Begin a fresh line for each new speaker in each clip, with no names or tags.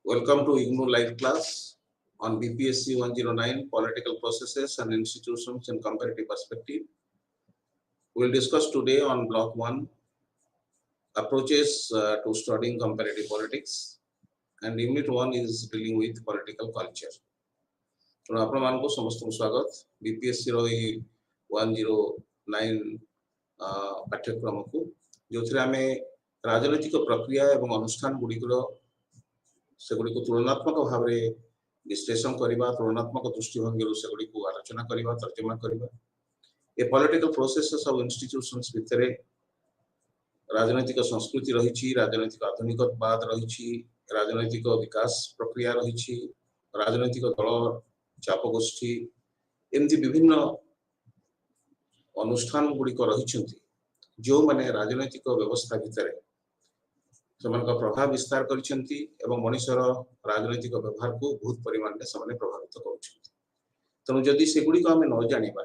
Welcome to IGNOU live class on BPSC 109 Political Processes and Institutions in Comparative Perspective. We will discuss today on Block 1 approaches to studying comparative politics, and Unit 1 is dealing with political culture. So, आपको समस्त स्वागत BPSC 109 पाठ्यक्रम को जो राजनैतिक प्रक्रिया एवं अनुष्ठान गुड़िकर सेगुड़ी को तुलनात्मक भाव में विश्लेषण करवा तुलनात्मक दृष्टिभंगी सेगुड़ी को आलोचना करवा तर्जमा करवा ए पॉलिटिकल प्रोसेसेस ऑफ इंस्टीट्यूशंस भितर राजनैतिक संस्कृति रही राजनैतिक आधुनिकवाद रही राजनैतिक विकास प्रक्रिया रही राजनैतिक दल चाप गोष्ठी एमती विभिन्न अनुष्ठान गुड़िक रही जो माने राजनैतिक व्यवस्था भितर प्रभाव विस्तार करिसेंती एवं मनुष्यर राजनैतिक व्यवहार को बहुत परिमाण में से प्रभावित करुछंती। तेणु जदि सेगुड़ी को आम न जानिबा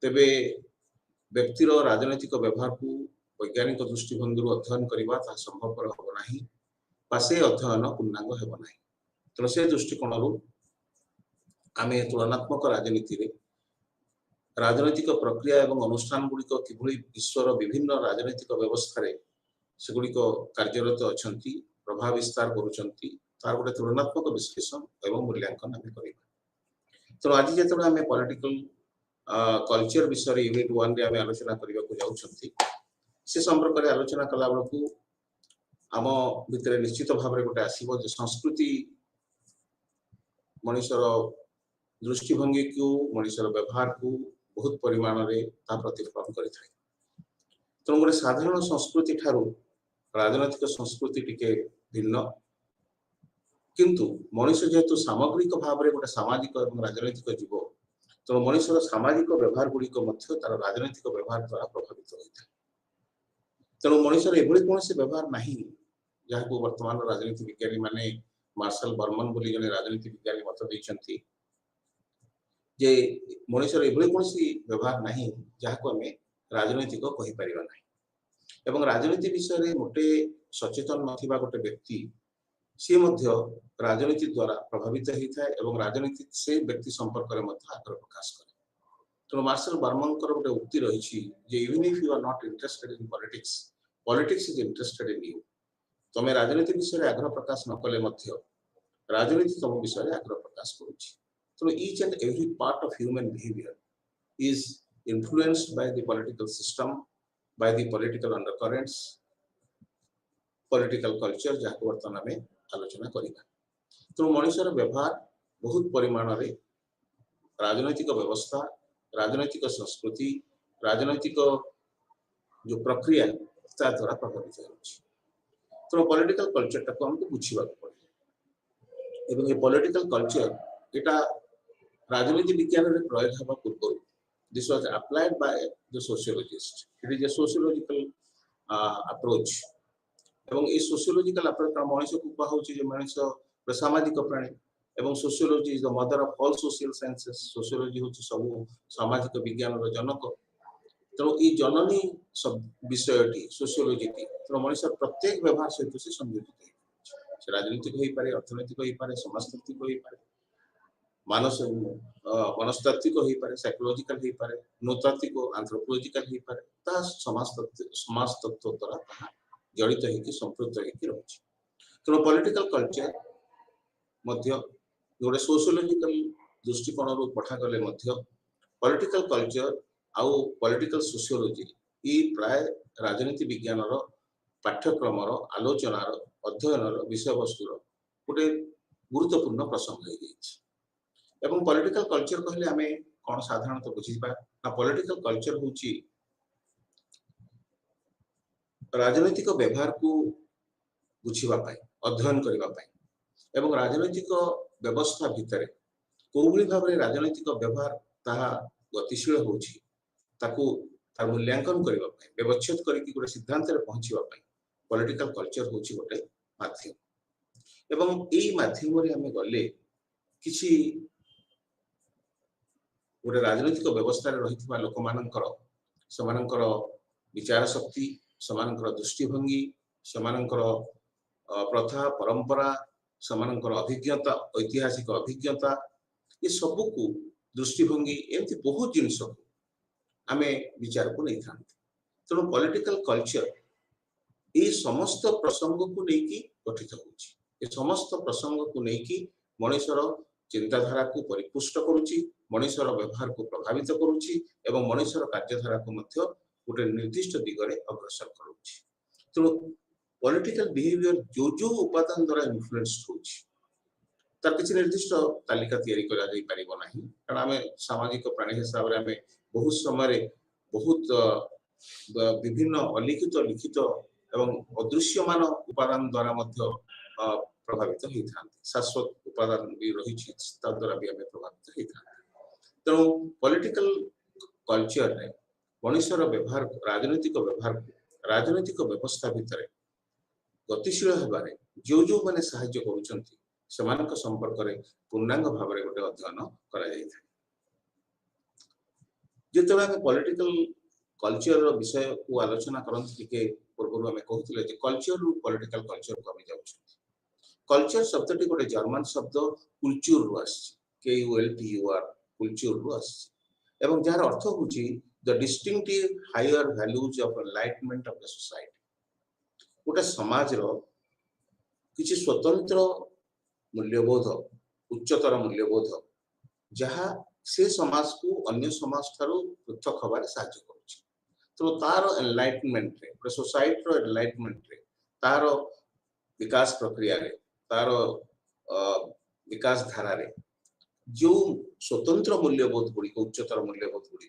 तेबे व्यक्तिर राजनैतिक व्यवहार को वैज्ञानिक दृष्टिभंगी अध्ययन करवा ता संभवपर हेब नाही बा से अध्ययन पूर्णांग हेब नाही। तेणु से दृष्टिकोण आम तुलनात्मक राजनीति रे राजनैतिक प्रक्रिया एवं अनुष्ठान गुड़िक किभली विश्वर विभिन्न राजनैतिक व्यवस्था रे सेगुड़िक कार्यरत अछंती प्रभाव विस्तार करुछंती तार गोटे तुलनात्मक विश्लेषण एवं मूल्यांकन आम करबा। तो आज जेतबे आम पॉलिटिकल कल्चर विषय यूनिट 1 रे आम आलोचना करबा को जाउछंती से संपर्क रे आलोचना कला बेलकू आम भितर निश्चित भाव रे गोटे आसीबो जे संस्कृति मनुष्यर दृष्टिभंगी को मनुष्यर व्यवहार को बहुत परिमाण रे ता प्रतिफलन करिथाय। तो गोटे साधारण संस्कृति ठारू राजनैतिक संस्कृति टिके भिन्न किंतु मनुष्य जेहेतु सामग्रिक भाव में गोटे सामाजिक और राजनैतिक जीव तो मनुष्यर सामाजिक व्यवहार गुड़िक तार राजनैतिक व्यवहार द्वारा प्रभावित होता है। तेणु मनुष्यर एभली कौन व्यवहार नहीं जहाँ को वर्तमान राजनीति विज्ञानी माने मार्शल बर्मन बोली जने राजनीति विज्ञानी मत देइछंती जे मनुष्यर एभली कौन व्यवहार नहीं जहाँ को आम राजनैतिक कहि परिबा नहीं एवं राजनीति विषय रे मोटे सचेतन नथिबा गोटे व्यक्ति सी मध्य राजनीति द्वारा प्रभावित होता है एवं राजनीति से व्यक्ति संपर्क में मध्य आग्रह प्रकाश करे। तो मार्शल बर्मन गोटे उक्ति रही जे even if you are not interested in politics politics is interested in you. तमे राजनीति विषय आग्रह प्रकाश न कले मध्य राजनीति तुम विषय आग्रह प्रकाश करुछि। तो each and every part of human behaviour is influenced by the political system, by the political undercurrents, political culture जहाँ को वर्तमान में आलोचना करिबा। तो मनुष्यर व्यवहार बहुत परिमाण रे राजनैतिक व्यवस्था राजनैतिक संस्कृति राजनैतिक जो प्रक्रिया ता द्वारा प्रभावित होछि। तो पॉलिटिकल कल्चर टा को हमको बुझिबा पड़े एवं ये पॉलिटिकल कल्चर एटा राजनीति विज्ञान रे प्रयोग हेबा पूर्व this was applied by the sociologist. It is a sociological approach. एवं इस sociological approach का मनुष्य को कहा होची जे मनुष्य सामाजिक प्राणी एवं sociology is the mother of all social sciences. Sociology होची सब सामाजिक विज्ञान रो जनक। तो ई जननी सब विषयटी sociology टी तो मनुष्य प्रत्येक व्यवहार सहित से संयोजित है। से राजनीतिक होई पारे अर्थनैतिक होई पारे समाजतांत्रिक होई पारे मनस्तात्विक हो पारे साइकोलॉजिकल हो पारे नृतात्विक एंथ्रोपोलॉजिकल हो पारे ता समाज तत्व द्वारा जड़ित होगी संपृक्त होगी रही। तो पॉलिटिकल कल्चर मध्य गोटे सोशियोलॉजिकल दृष्टिकोण रू पठा गले मध्य पॉलिटिकल कल्चर आउ पॉलिटिकल सोशियोलॉजी ई प्राय राजनीति विज्ञान रो पाठ्यक्रम रो आलोचना रो अध्ययन रो विषय वस्तु रो गोटे गुरुत्वपूर्ण प्रसंग हो गई। एवं पॉलिटिकल कल्चर कहले आमे कोन साधारणतः बुझिबा ना पॉलिटिकल कल्चर होची राजनैतिक व्यवहार को बुझिबा पाई अध्ययन करिबा पाई एवं राजनैतिक व्यवस्था भितरे कोभली भाव रे राजनैतिक व्यवहार ताहा गतिशील होची ताकू तार मूल्यांकन करिबा पाई व्यवस्थित करिकि गोटे सिद्धांत रे पहुंचीबा पाई पॉलिटिकल कल्चर होची गोटे माध्यम एवं एई माध्यम रे हमें गले किछि गोटे राजनैतिक व्यवस्था रही लोक मानकर विचार शक्ति समानकर दृष्टिभंगी समानकर प्रथा परंपरा ସେମାନଙ୍କର ଅଭିଜ୍ଞତା ऐतिहासिक अभिज्ञता ये सबू को दृष्टिभंगी एमती बहुत जिनस आम विचार को नहीं था तेणु पॉलिटिकल कल्चर ये समस्त प्रसंग को लेकिन गठित हो समस्त प्रसंग को लेकिन मनुष्यर चिंताधारा को परिपुष्ट करुच्ची मनुष्यर व्यवहार को प्रभावित करुच्ची एवं मनुष्यर कार्यधारा को मध्य गोटे निर्दिष्ट दिगरे अग्रसर करुच्ची तेणु पॉलिटिकल बिहेवियर जो जो उपादान द्वारा इन्फ्लुएंस्ड होची तार किसी निर्दिष्ट तालिका तैयारी करा जाई परिबो नाही कारण आमे सामाजिक प्राणी हिसाब रे आमे बहुत समय बहुत विभिन्न अलिखित लिखित एवं अदृश्यमान उपादान द्वारा मध्य प्रभावित होई थांती शाश्वत उपादान भी रही छी ता द्वारा भी आमे प्रभावित होई थांती तेणु पॉलिटिकल कल्चर रे मनुष्यर व्यवहार राजनीतिक व्यवस्था भितर गतिशील हेबारे जो जो माने सहाय्य करूछंती सेमानक संपर्क रे पूर्णांग भाव रे गोटे अध्ययन करा जाय था जेतबे हम पॉलिटिकल कल्चर रो विषय को आलोचना करंत टिके पूर्व हमें कहउतिले जे कल्चर रू पॉलिटिकल कल्चर को हम जाउछ कल्चर शब्दटी गोटे जर्मन शब्द कुलचर रु आछि KULTUR कुलचर रु आछि एवं जार अर्थ होछि the distinctive higher values of enlightenment of the society गोटे समाज रो किछि स्वतंत्र मूल्यबोध उच्चतर मूल्यबोध जहाँ से समाज को अन्य समाज थारू पृथक हबार साहाय्य करुछि तो तार एनलाइटमेंट रे गोटे सोसाइटी रो एनलाइटमेंट रे तार विकास प्रक्रिया रे तार विकास धारा रे जो स्वतंत्र मूल्यबोध गुड़ी उच्चतर मूल्यबोध गुड़ी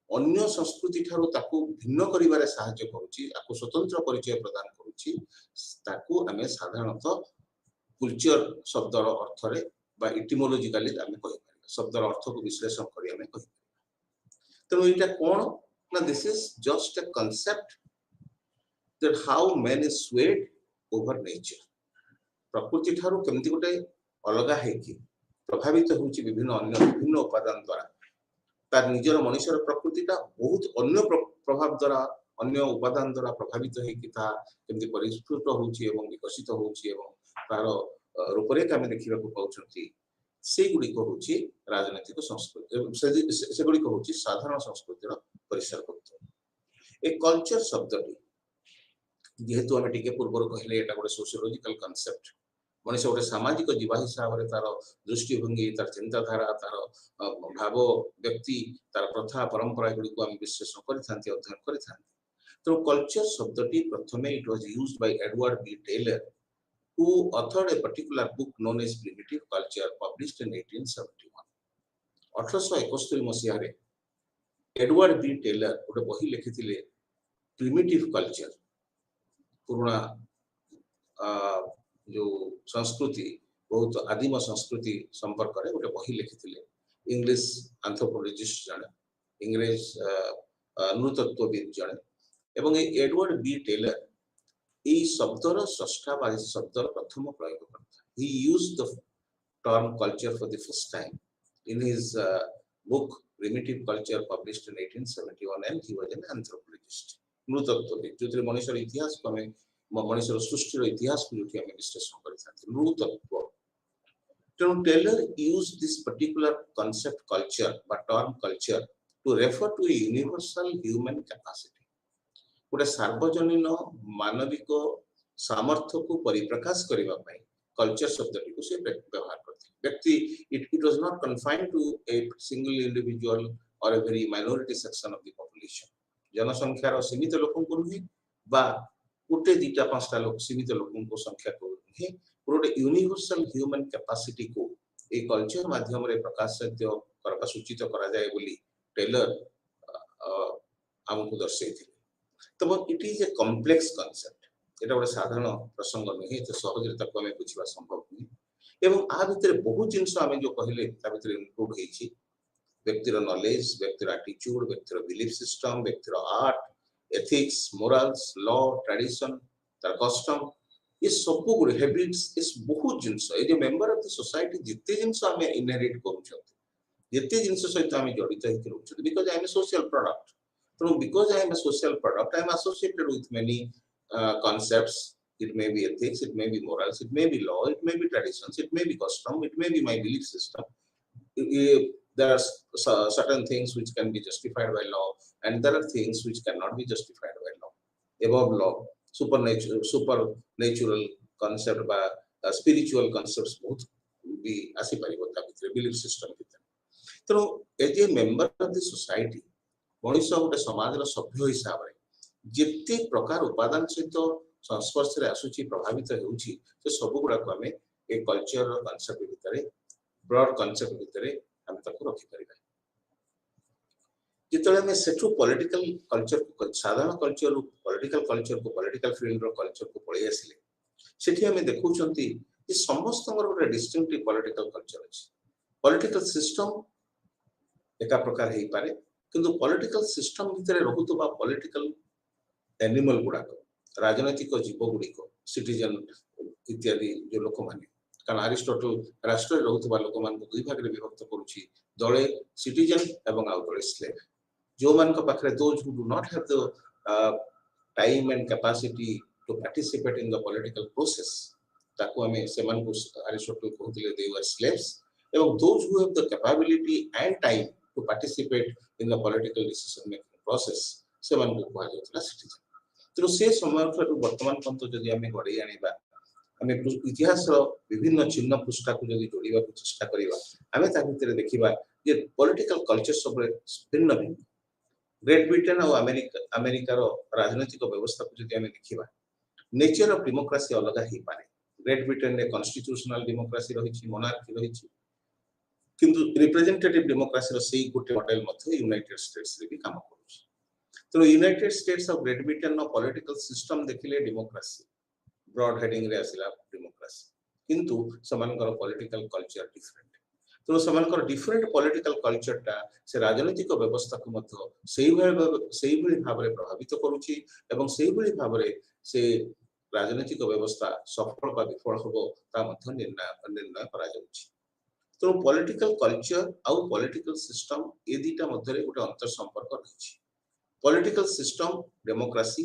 अन्य संस्कृति ठारू ताकू भिन्न करिवारे साहाय्य करुछि आकु स्वतंत्र परिचय प्रदान करुछि ताकू हमें साधारणतः कल्चर शब्दर अर्थ रे बा इटिमोलॉजिकली आमे कहि परिबा शब्दर अर्थ को विश्लेषण करी आमे कहि तेणु एटा कोन ना this is just a concept that how man is swayed over nature प्रकृति ठारू केमती गोटे अलगा है कि प्रभावित होउची विभिन्न उपादान द्वारा तार निजर मनुष्यर प्रकृतिटा बहुत अन्य प्रभाव द्वारा अन्य उपादान द्वारा प्रभावित है कि ता केमती परिस्फुट होउची एवं विकसित होउची एवं तार रूपरेखा आम देखा पाँच से गुड़िक हूँ राजनैतिक संस्कृति से गुड़िक हूँ साधारण संस्कृतिर परिसरभुक्त ए कल्चर शब्दटी जेहेतु आम टे पूर्व कहले एटा गोटे सोशियोलॉजिकल कांसेप्ट मनुष्य गोटे सामाजिक जीवा हिसाब से तार दृष्टिभंगी तार चिंताधारा तार भाव व्यक्ति तार प्रथा परंपरा गुड़िक आम विश्लेषण करते अध्ययन करते तेणु कल्चर शब्दटी प्रथमे it was used by Edward B Tylor who authored a particular book known as Primitive Culture published in 1871 1871 मसीहा रे एडवर्ड बी टेलर गोटे बही लिखिथिले प्रिमिटिव कल्चर पुराना जो संस्कृति बहुत आदिम संस्कृति संपर्क रे गोटे बही लिखिथिले इंग्लिश एंथ्रोपोलॉजिस्ट जने इंग्लिश नृतत्वविद जने एवं एडवर्ड बी टेलर এই শব্দর ষষ্ঠা বা শব্দর প্রথম প্রয়োগকর্তা he used the term culture for the first time in his book Primitive Culture published in 1871 and he was an anthropologist नृतत्वविद जो मनुष्यर इतिहास को हमें मनुष्यर सृष्टिर इतिहास को जो हमें विश्लेषण करथांती नृतत्व तेणु Taylor used this particular concept culture বা term culture to refer to a universal human capacity गोटे सार्वजनीन मानविक सामर्थ्य को परिप्रकाश करबा पई कल्चर शब्दटी को से व्यवहार करथि व्यक्ति it was not confined to a single individual or a very minority section of the population जनसंख्या रो सीमित लोकन को नहीं बा गोटे दीटा पांचटा लोक सीमित लोकन को संख्या को नहीं गोटे यूनिवर्सल ह्यूमन कैपेसिटी को ए कल्चर माध्यम रे प्रकाशित करबा सूचित करा जाय बोली टेलर हमको दर्शाइथिले तो it is a complex concept एटा गोटे साधारण प्रसंग नहीं तो सहज ताको हमें बुझिबा संभव नहीं एवं आ भितर बहुत जिंस हमें जो कहले ता भितर इंक्लूड हेछि व्यक्तिर नॉलेज व्यक्तिर एटीट्यूड व्यक्तिर बिलीफ सिस्टम व्यक्तिर art ethics morals law tradition तार कस्टम ये सब गुड हैबिट्स इस बहुत जिंस ए जे मेंबर ऑफ द सोसाइटी जिते जिंस हमें इनहेरिट करूछथि जिते जिंस सहित हमें जड़ित होके रहउछथि because I am a social product So because I am a social product, I am associated with many concepts, It may be ethics, it may be morals, it may be law, it may be traditions, it may be custom, it may be my belief system. There are certain things which can be justified by law, and there are things which cannot be justified by law. Above law, supernatural concept by spiritual concepts both be asiparibo ta bhitere belief system bhitere. ତେଣୁ age A member of the society ମଣିଷ ଗୋଟେ ସମାଜର ସଭ୍ୟ ହିସାବରେ ଯେତେ ପ୍ରକାର ଉପାଦାନ ସହିତ ସଂସ୍ପର୍ଶରେ ଆସୁଛି ପ୍ରଭାବିତ ହେଉଛି ସେ ସବୁ ଗୁଡାକୁ ଆମେ ଏ କଲଚର କନସେପ୍ଟ ଭିତରେ ବ୍ରଡ କନସେପ୍ଟ ଭିତରେ ଆମେ ତାକୁ ରଖିପାରିବା। ଯେତେବେଳେ ଆମେ ସେଠୁ ପଲିଟିକାଲ କଲଚରକୁ ସାଧାରଣ କଲଚରରୁ ପଲିଟିକାଲ ଫିଲ୍ଡର କଲଚରକୁ ପଳେଇ ଆସିଲେ ସେଠି ଆମେ ଦେଖୁଛନ୍ତି ଯେ ସମସ୍ତଙ୍କର ଗୋଟେ ଡିଷ୍ଟିଂକ୍ଟିଭ ପଲିଟିକାଲ କଲଚର ଅଛି। ପଲିଟିକାଲ ସିଷ୍ଟମ ଏକା ପ୍ରକାର ହେଇପାରେ କିନ୍ତୁ ପଲିଟିକାଲ ସିଷ୍ଟମ ଭିତରେ ରହୁଥିବା ପଲିଟିକାଲ ଏନିମଲ ଗୁଡାକ ରାଜନୈତିକ ଜୀବ ଗୁଡିକ ସିଟିଜେନ ଇତ୍ୟାଦି ଯୋଉ ଲୋକମାନେ କାରଣ ଆରିଷ୍ଟଟଲ ରାଷ୍ଟ୍ରରେ ରହୁଥିବା ଲୋକମାନଙ୍କୁ ଦୁଇ ଭାଗରେ ବିଭକ୍ତ କରୁଛି ଦଳେ ସିଟିଜେନ ଏବଂ ଆଉ ଦଳେ ସ୍ଲେଭ। ଯୋଉମାନଙ୍କ ପାଖରେ those who do not have the time and capacity to participate in the political process ତାକୁ ଆମେ ସେମାନଙ୍କୁ ଆରିଷ୍ଟଟଲ କହୁଥିଲେ they were slaves ଏବଂ those who have the capability and time to participate in the political decision making process ସେମାନଙ୍କୁ କୁହାଯାଉଥିଲା citizen. ତେଣୁ ସେ ସମୟଠାରୁ ବର୍ତ୍ତମାନ ପର୍ଯ୍ୟନ୍ତ ଯଦି ଆମେ ଗଡ଼େଇ ଆଣିବା ଆମେ ଇତିହାସର ବିଭିନ୍ନ ଚିହ୍ନ ପୃଷ୍ଠାକୁ ଯଦି ଯୋଡ଼ିବାକୁ ଚେଷ୍ଟା କରିବା ଆମେ ତା ଭିତରେ ଦେଖିବା ଯେ ପଲିଟିକାଲ କଲଚର ସବୁବେଳେ ଭିନ୍ନ ଭିନ୍ନ। ଗ୍ରେଟ୍ ବ୍ରିଟେନ ଆଉ ଆମେରିକାର ରାଜନୈତିକ ବ୍ୟବସ୍ଥାକୁ ଯଦି ଆମେ ଦେଖିବା ନେଚର ଅଫ ଡେମୋକ୍ରାସି ଅଲଗା ହେଇପାରେ। ଗ୍ରେଟ୍ ବ୍ରିଟେନରେ କନଷ୍ଟିଟ୍ୟୁସନାଲ ଡେମୋକ୍ରାସି ରହିଛି, ମୋନାର୍କି ରହିଛି, କିନ୍ତୁ ରିପ୍ରେଜେଣ୍ଟେଟିଭ ଡେମୋକ୍ରାସିର ସେଇ ଗୋଟେ ମଡେଲ ମଧ୍ୟ ୟୁନାଇଟେଡ ଷ୍ଟେଟ୍ସରେ ବି କାମ କରୁଛି। ତେଣୁ ୟୁନାଇଟେଡ ଷ୍ଟେଟ୍ସ ଅଫ ଗ୍ରେଟ୍ ବ୍ରିଟେନର ପଲିଟିକାଲ ସିଷ୍ଟମ ଦେଖିଲେ ଡେମୋକ୍ରାସି ବ୍ରଡ ହେଡିଂରେ ଆସିଲା ଡେମୋକ୍ରାସି, କିନ୍ତୁ ସେମାନଙ୍କର ପଲିଟିକାଲ କଲଚର ଡିଫରେଣ୍ଟ। ତେଣୁ ସେମାନଙ୍କର ଡିଫରେଣ୍ଟ ପଲିଟିକାଲ କଲଚରଟା ସେ ରାଜନୈତିକ ବ୍ୟବସ୍ଥାକୁ ମଧ୍ୟ ସେଇଭଳି ଭାବରେ ପ୍ରଭାବିତ କରୁଛି ଏବଂ ସେଇଭଳି ଭାବରେ ସେ ରାଜନୈତିକ ବ୍ୟବସ୍ଥା ସଫଳ ବା ବିଫଳ ହେବ ତା ମଧ୍ୟ ନିର୍ଣ୍ଣୟ କରାଯାଉଛି। ତେଣୁ ପଲିଟିକାଲ କଲଚର ଆଉ ପଲିଟିକାଲ ସିଷ୍ଟମ ଏ ଦିଟା ମଧ୍ୟରେ ଗୋଟେ ଅନ୍ତର ସମ୍ପର୍କ ରହିଛି। Political system democracy,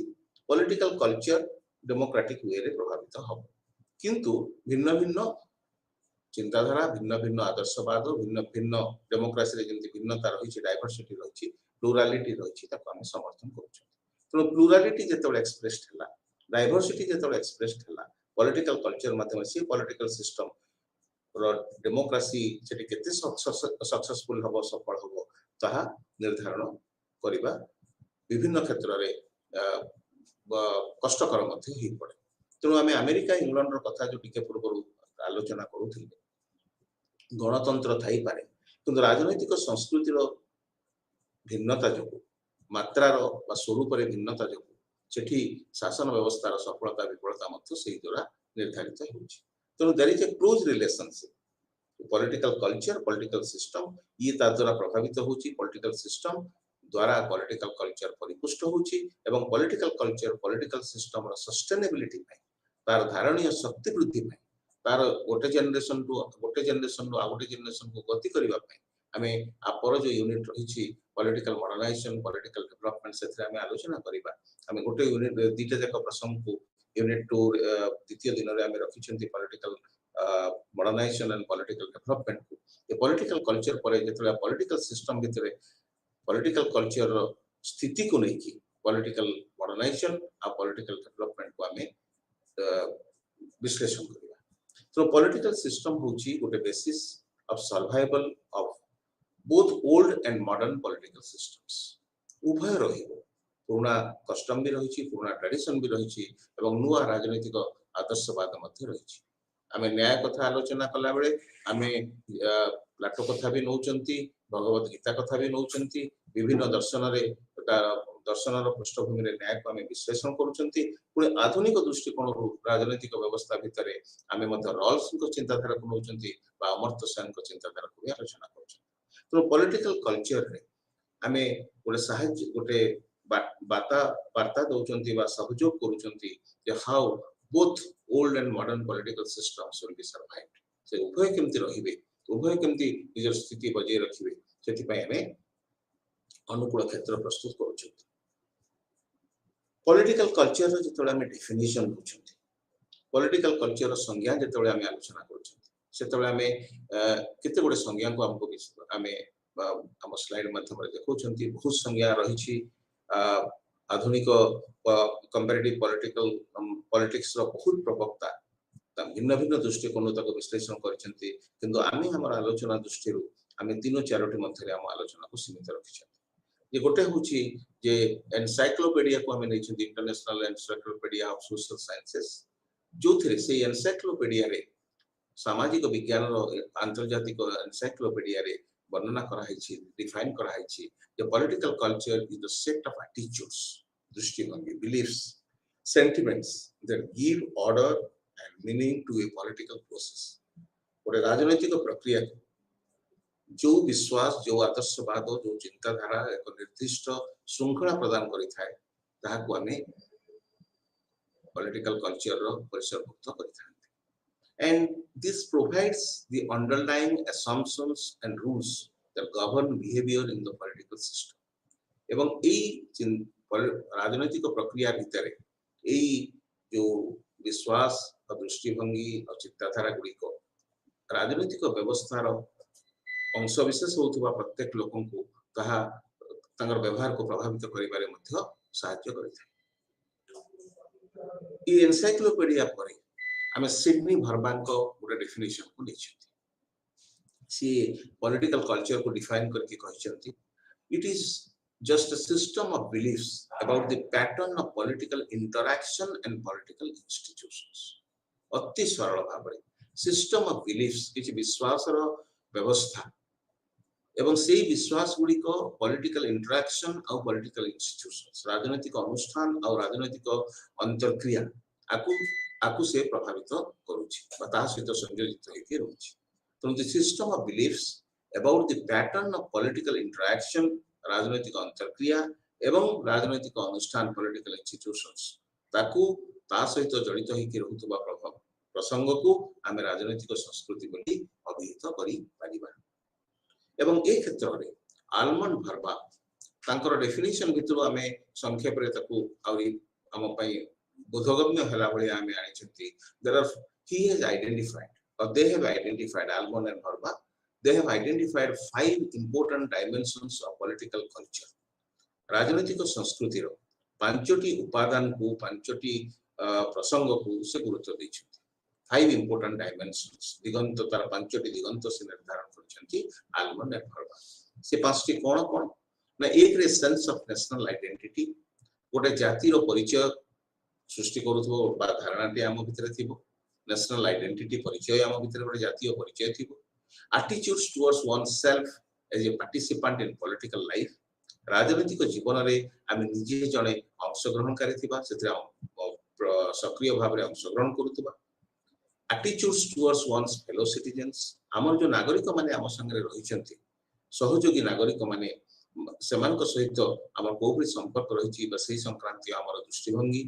political culture democratic ୱେରେ ପ୍ରଭାବିତ ହେବ, କିନ୍ତୁ ଭିନ୍ନ ଭିନ୍ନ ଚିନ୍ତାଧାରା, ଭିନ୍ନ ଭିନ୍ନ ଆଦର୍ଶବାଦ, ଭିନ୍ନ ଭିନ୍ନ ଡେମୋକ୍ରାସିରେ ଯେମିତି ଭିନ୍ନତା ରହିଛି, ଡାଇଭରସିଟି ରହିଛି, ପ୍ଲୁରାଲିଟି ରହିଛି, ତାକୁ ଆମେ ସମର୍ଥନ କରୁଛୁ। ତେଣୁ ପ୍ଲୁରାଲିଟି ଯେତେବେଳେ ଏକ୍ସପ୍ରେସଡ ହେଲା, ଡାଇଭରସିଟି ଯେତେବେଳେ ଏକ୍ସପ୍ରେସଡ ହେଲା ପଲିଟିକାଲ କଲଚର ମାଧ୍ୟମରେ ସେ ପଲିଟିକାଲ ସିଷ୍ଟମ ଡେମୋକ୍ରାସି ସେଠି କେତେ ସକ୍ସେସଫୁଲ ହେବ, ସଫଳ ହେବ ତାହା ନିର୍ଦ୍ଧାରଣ କରିବା ବିଭିନ୍ନ କ୍ଷେତ୍ରରେ କଷ୍ଟକର ମଧ୍ୟ ହେଇପଡ଼େ। ତେଣୁ ଆମେ ଆମେରିକା ଇଂଲଣ୍ଡର କଥା ଯୋଉ ଟିକେ ପୂର୍ବରୁ ଆଲୋଚନା କରୁଥିଲେ, ଗଣତନ୍ତ୍ର ଥାଇପାରେ କିନ୍ତୁ ରାଜନୈତିକ ସଂସ୍କୃତିର ଭିନ୍ନତା ଯୋଗୁଁ, ମାତ୍ରାର ବା ସ୍ୱରୂପରେ ଭିନ୍ନତା ଯୋଗୁଁ ସେଠି ଶାସନ ବ୍ୟବସ୍ଥାର ସଫଳତା ବିଫଳତା ମଧ୍ୟ ସେଇ ଦ୍ୱାରା ନିର୍ଦ୍ଧାରିତ ହେଉଛି। ତେଣୁ there is a close relationship political culture political system, ଇଏ ତା ଦ୍ୱାରା ପ୍ରଭାବିତ ହେଉଛି, ପଲିଟିକାଲ ସିଷ୍ଟମ ଦ୍ୱାରା ପଲିଟିକାଲ କଲଚର ପରିପୁଷ୍ଟ ହେଉଛି ଏବଂ ପଲିଟିକାଲ କଲଚର ପଲିଟିକାଲ ସିଷ୍ଟମର ସଷ୍ଟେନେବିଲିଟି ପାଇଁ, ତାର ଧାରଣୀୟ ଶକ୍ତି ବୃଦ୍ଧି ପାଇଁ, ତାର ଗୋଟେ ଜେନେରେସନରୁ ଆଉ ଗୋଟେ ଜେନେରେସନକୁ ଗତି କରିବା ପାଇଁ ଆମେ ଆପର ଯୋଉ ୟୁନିଟ ରହିଛି ପଲିଟିକାଲ ମଡର୍ଣ୍ଣାଇଜେସନ, ପଲିଟିକାଲ ଡେଭଲପମେଣ୍ଟ, ସେଥିରେ ଆମେ ଆଲୋଚନା କରିବା। ଆମେ ଗୋଟେ ୟୁନିଟ ଦିଟା ଯାକ ପ୍ରସଙ୍ଗକୁ ୟୁନିଟ 2 ଦ୍ୱିତୀୟ ଦିନରେ ଆମେ ରଖିଛନ୍ତି ପଲିଟିକାଲ ମଡର୍ଣ୍ଣାଇଜେସନ ଆଣ୍ଡ ପଲିଟିକାଲ ଡେଭଲପମେଣ୍ଟକୁ। ଏ ପଲିଟିକାଲ କଲଚର ପରେ ଯେତେବେଳେ ପଲିଟିକାଲ ସିଷ୍ଟମ ଭିତରେ ପଲିଟିକାଲ କଲଚରର ସ୍ଥିତିକୁ ନେଇକି ପଲିଟିକାଲ ମଡର୍ଣ୍ଣାଇଜେସନ ଆଉ ପଲିଟିକାଲ ଡେଭଲପମେଣ୍ଟକୁ ଆମେ ବିଶ୍ଳେଷଣ କରିବା। ତ ପଲିଟିକାଲ ସିଷ୍ଟମ ହେଉଛି ଗୋଟେ basis of survival of both old and modern political systems. ଉଭୟ ରହିବ, ପୁରୁଣା କଷ୍ଟମ ବି ରହିଛି, ପୁରୁଣା ଟ୍ରାଡିସନ ବି ରହିଛି ଏବଂ ନୂଆ ରାଜନୈତିକ ଆଦର୍ଶବାଦ ମଧ୍ୟ ରହିଛି। ଆମେ ନ୍ୟାୟ କଥା ଆଲୋଚନା କଲାବେଳେ ଆମେ ପ୍ଲାଟୋ କଥା ବି ନେଉଛନ୍ତି, ଭଗବତ ଗୀତା କଥା ବି ନେଉଛନ୍ତି, ବିଭିନ୍ନ ଦର୍ଶନର ପୃଷ୍ଠଭୂମିରେ ନ୍ୟାୟକୁ ଆମେ ବିଶ୍ଳେଷଣ କରୁଛନ୍ତି। ପୁଣି ଆଧୁନିକ ଦୃଷ୍ଟିକୋଣରୁ ରାଜନୈତିକ ବ୍ୟବସ୍ଥା ଭିତରେ ଆମେ ମଧ୍ୟ ରଲ୍ସଙ୍କ ଚିନ୍ତାଧାରାକୁ ନେଉଛନ୍ତି ବା ଅମର୍ତ୍ୟ ସେନଙ୍କ ଚିନ୍ତାଧାରାକୁ ବି ଆଲୋଚନା କରୁଛନ୍ତି। ତେଣୁ ପଲିଟିକାଲ କଲଚରରେ ଆମେ ଗୋଟେ ବାର୍ତ୍ତା ଦଉଛନ୍ତି ବା ସହଯୋଗ କରୁଛନ୍ତି ଯେ how both old and modern political systems will be survived. ସେ ଉଭୟ କେମିତି ରହିବେ, ଉଭୟ କେମିତି ନିଜର ସ୍ଥିତି ବଜାୟ ରଖିବେ, ସେଥିପାଇଁ ଆମେ ଅନୁକୂଳ କ୍ଷେତ୍ର ପ୍ରସ୍ତୁତ କରୁଛନ୍ତି। ପଲିଟିକାଲ କଲଚରର ଯେତେବେଳେ ଆମେ ଡେଫିନିସନ ଦେଉଛନ୍ତି, पॉलिटिकल कल्चर संज्ञा जेतबे आमे आलोचना करूछन सेतबे आमे केते गुडे संज्ञा को हमको आमे हम स्लाइड माध्यम रे देखौछंती बहुत संज्ञा रही छी आधुनिक कंपैरेटिव पॉलिटिकल पॉलिटिक्स रो बहुत प्रवक्ता भिन्न भिन्न दृष्टिकोण तक विश्लेषण करिसेंती किंतु आमे हमर आलोचना दृष्टि आमे तीनो चारोटी मध्य हम आलोचना को सीमित रखिछन ये गोटे होची जे एनसाइक्लोपीडिया को हमें नहीं international encyclopedia of social sciences जो थे से एनसाइक्लोपीडिया रे सामाजिक विज्ञान रो अंतर्जातिक एनसाइक्लोपीडिया रे वर्णना करा है डिफाइन करा है the political culture is the set of attitudes दृष्टिभंगी beliefs sentiments that give order and meaning to a political process और राजनीतिक प्रक्रिया जो विश्वास जो आदर्शवाद जो चिंताधारा एक निर्दिष्ट श्रृंखला प्रदान करि थाए ताहाको आमे पॉलिटिकल कल्चर रो परिसरभुक्त करि थाए and this provides the underlying assumptions and rules that govern behavior in the political system एवं एई राजनीतिक प्रक्रिया भितरे एई जो विश्वास और दृष्टिभंगी और चिंताधारा गुडी को राजनीतिक व्यवस्था रो अंश विशेष होतुवा प्रत्येक लोकन को कहा तंगर व्यवहार को प्रभावित करिबारे मध्य सहायता करिथाय ई एनसाइक्लोपीडिया परे हमें सिडनी भरबान को पूरा डेफिनेशन को लेछथि सी पॉलिटिकल कल्चर को डिफाइन करके कहछथि it is just a system of beliefs about the pattern of political interaction and political institutions अति सरल भाबरे सिस्टम ऑफ बिलीफ्स किछि विश्वास रो व्यवस्था एवं से विश्वास गुडी को पॉलिटिकल इंटरेक्शन और पॉलिटिकल इंस्टीट्यूशंस राजनीतिक अनुष्ठान और राजनीतिक अंतरक्रिया आकु से प्रभावित करूछि बता सहित संयोजित होके रहछि तो the system of beliefs about the pattern of political interaction राजनीतिक अंतरक्रिया एवं राजनीतिक अनुष्ठान पॉलिटिकल इंस्टीट्यूशंस ताकु ता सहित जड़ित होके रहउतबा प्रभाव प्रसंग को आमे राजनीतिक संस्कृति बोली अभिहित करि पारिबा एवं ए क्षेत्र रे आलमंड भरबा तांकर डेफिनेशन भितर आमे संक्षेप रे ताकू आउरी हम पई बोधगम्य हला बळे आमे आनि छथि there are he has identified or they have identified Almond and Verba they have identified 5 important dimensions of political culture राजनीतिक संस्कृति रो पांचटी उपादान को पांचटी प्रसंग को से गुरुत्व दैछथि 5 important dimensions दिगंत तार पांचटी दिगंत से निर्धारण करछथि आलमंड एंड भरबा से पांचटी कोन कोन ना एक रे सेंस ऑफ नेशनल आइडेंटिटी गोटे जाति रो परिचय सृष्टि करूथबो बा धारणाटी हम भितर थिबो नेशनल आइडेंटिटी परिचय हम भितर गोटे जातीय परिचय थिबो attitudes towards oneself as a participant in political life राजनीतिक जीवन रे आमे निजे जने अंशग्रहणकारी थिबा सेतरा सक्रिय भाव रे अंशग्रहण करूतबा attitudes towards one's fellow citizens हमर जो नागरिक माने हम संगे रहिचंती सहयोगी नागरिक माने समान को सहित हमर कोपरि संपर्क रहिची बा सेही संक्रांति हमर दृष्टिभंगी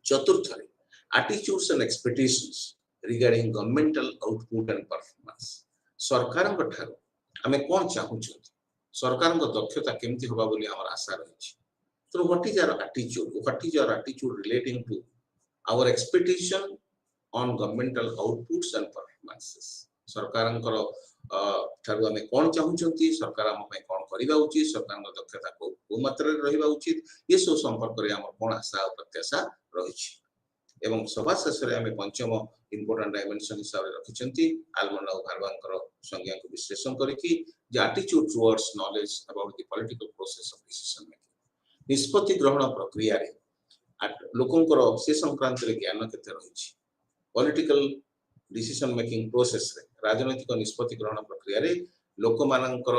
चतुर्थ रे attitudes and expectations regarding governmental output and performance सरकार को ठारो हमें कोन चाहू छथि सरकार को दक्षता केमति होबा बोली हमर आशा रहिछि तो what is our attitude relating to our expectation on governmental outputs and performances सरकार को ठारो हमें कोन चाहू छथि सरकार हम पे कोन करिबा उचित सरकार को दक्षता को मात्रा रे रहिबा उचित ये सब संपर्क रे हमर कोन आशा और प्रत्याशा रहिछि एवं सभा शेष रे हमें पंचम इंपोर्टेंट डायमेंशन हिसाब रे रखिचंती आलमंड और भारवांकर संज्ञा को विश्लेषण करिकि जे attitude towards knowledge about the political process of decision making निष्पत्ति ग्रहण प्रक्रिया रे लोकंकर से संक्रांत रे ज्ञान केते रहिछि पॉलिटिकल डिसीजन मेकिंग प्रोसेस रे राजनीतिक निष्पत्ति ग्रहण प्रक्रिया रे लोकमानंकर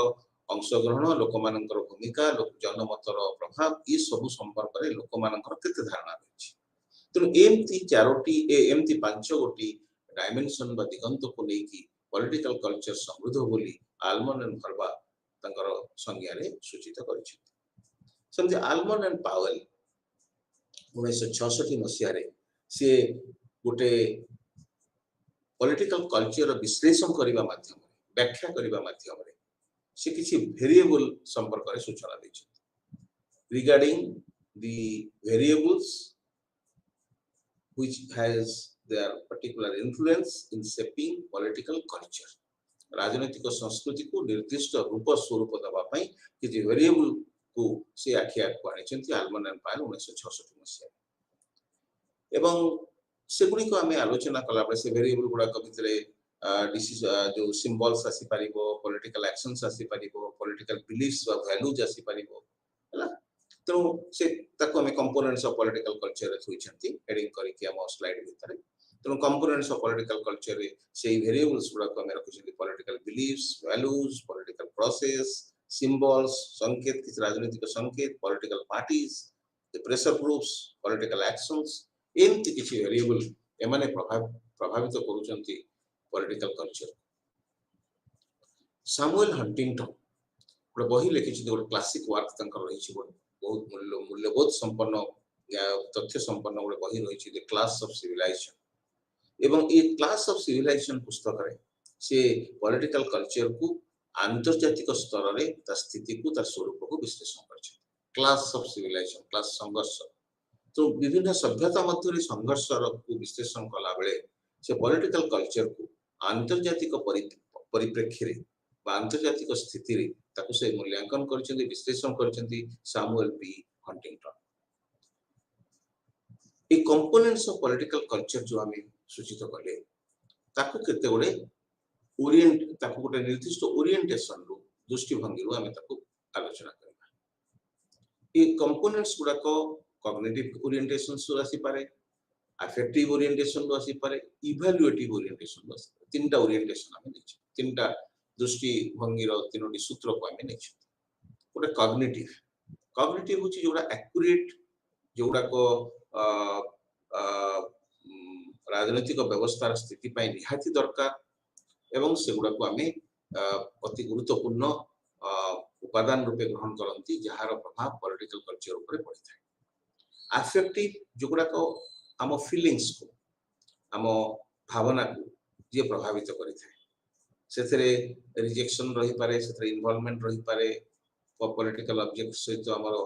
अंशग्रहण लोकमानंकर भूमिका जनमतर प्रभाव ई सब संपर्क रे लोकमानंकर केते धारणा रहिछि तो एमती चारोटी एमती पांच गोटी डायमेंशन बा दिगंत को लेकी पॉलिटिकल कल्चर समृद्ध बोली आलमंड एंड भरबा तंकर संज्ञा रे सूचित करिछि समझे आलमंड एंड पावेल 1966 मसिया रे से गोटे पॉलिटिकल कल्चर विश्लेषण करबा माध्यम व्याख्या करबा माध्यम रे से किछि वेरिएबल संपर्क रे सूचना दैछि regarding the variables which has their particular influence in shaping political culture. राजनीतिक संस्कृति को निर्दिष्ट रूप स्वरूप दबा पई कि वेरिएबल को से आखिया को आनिचंती आल्मन एंड पायल 1966 मसिया एवं सेगुडी को हमें आलोचना कला से वेरिएबल गुडा को भितरे जो सिंबल्स आसी परिबो पॉलिटिकल एक्शंस आसी परिबो पॉलिटिकल बिलीफ्स वा वैल्यूज आसी परिबो हला तो से ताको हमें कंपोनेंट्स ऑफ पॉलिटिकल कल्चर थुइछंती हेडिंग करी कि हम स्लाइड भितरे तो कंपोनेंट्स ऑफ पॉलिटिकल कल्चर से वेरिएबल्स गुडा को हमें रखुछंती political beliefs values political process symbols संकेत किस राजनीतिक संकेत political parties the pressure groups political actions एमती किछि वेरिएबल एमाने प्रभावित करूछंती पॉलिटिकल कल्चर सैमुअल हंटिंगटन गोटे बही लिखिछि गोटे क्लासिक वर्क तंकर रहिछि बहुत मूल्यबोध संपन्न या तथ्य संपन्न गोटे बही रहिछि द क्लास ऑफ सिविलाइजेशन एवं ये क्लास ऑफ सिविलाइजेशन पुस्तक रे से पॉलिटिकल कल्चर को आंतर्जातिक स्तर रे ता स्थिति को ता स्वरूप को विश्लेषण करछि क्लास ऑफ सिविलाइजेशन क्लास संघर्ष तो विभिन्न सभ्यता मध्य संघर्ष को विश्लेषण कला बेले से पॉलिटिकल कल्चर को आंतर्जातिक परिप्रेक्षी रे बा आंतर्जातिक स्थिति रे ताकू से मूल्यांकन करछन्ती विश्लेषण करछन्ती सैमुअल पी हंटिंगटन ए कंपोनेंट्स ऑफ पॉलिटिकल कल्चर जो हमें सूचित कले ताकू केते गोटे ओरिएंट ताकू गोटे निर्दिष्ट ओरिएंटेशन रो दृष्टिभंगी रो हमें ताकू आलोचना करबा ए कंपोनेंट्स गुडा को कॉग्निटिव ओरिएंटेशन सु आसी पारे अफेक्टिव ओरिएंटेशन रो आसी पारे इवैल्यूएटिव ओरिएंटेशन रो आसी तीनटा ओरिएंटेशन हमें नेछि तीनटा दृष्टिभंगी रो तीनोटी सूत्र को हमें नेछि गोटे कॉग्निटिव होची जोडा एक्यूरेट जोडा को राजनीतिक व्यवस्था स्थिति पाई निहाती दरकार एवं सेगुडा को हमें अति गुरुत्वपूर्ण उपादान रूपे ग्रहण करंती जहार प्रभाव पॉलिटिकल कल्चर ऊपर पड़ि थाए अफेक्टिव जोगुडा को हम फीलिंग्स को हम भावना को जे प्रभावित करि थाए सेथरे रिजेक्शन रही पारे सेथरे इन्वॉल्वमेंट रही पारे पॉलिटिकल ऑब्जेक्ट सहित हमरो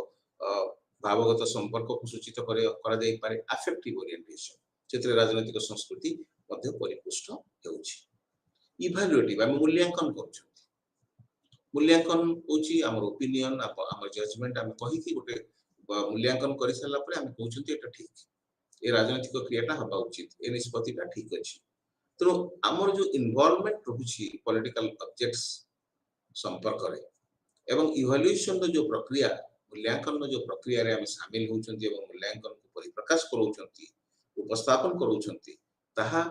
भावगत संपर्क को सूचित करा जाई पारे अफेक्टिव ओरिएंटेशन सेथरे राजनीतिक संस्कृति मध्य परिपुष्ट हेउछि इवैल्यूएटिव हम मूल्यांकन करछथि मूल्यांकन होछि हमर ओपिनियन हमर जजमेंट हम कहि कि गोटे मूल्यांकन करि सला परे हम कहउछथि एटा ठीक ए राजनीतिक क्रियाटा हबा उचित ए निष्पत्तिटा ठीक अछि तो हमर जो इन्वॉल्वमेंट रहुछि पॉलिटिकल ऑब्जेक्ट्स संपर्क रे एवं इवैल्यूएशन जो प्रक्रिया मूल्यांकन जो प्रक्रिया रे हम शामिल होउछन्ती एवं मूल्यांकन को परिप्रकाश करूछन्ती उपस्थापन करूछन्ती ताहा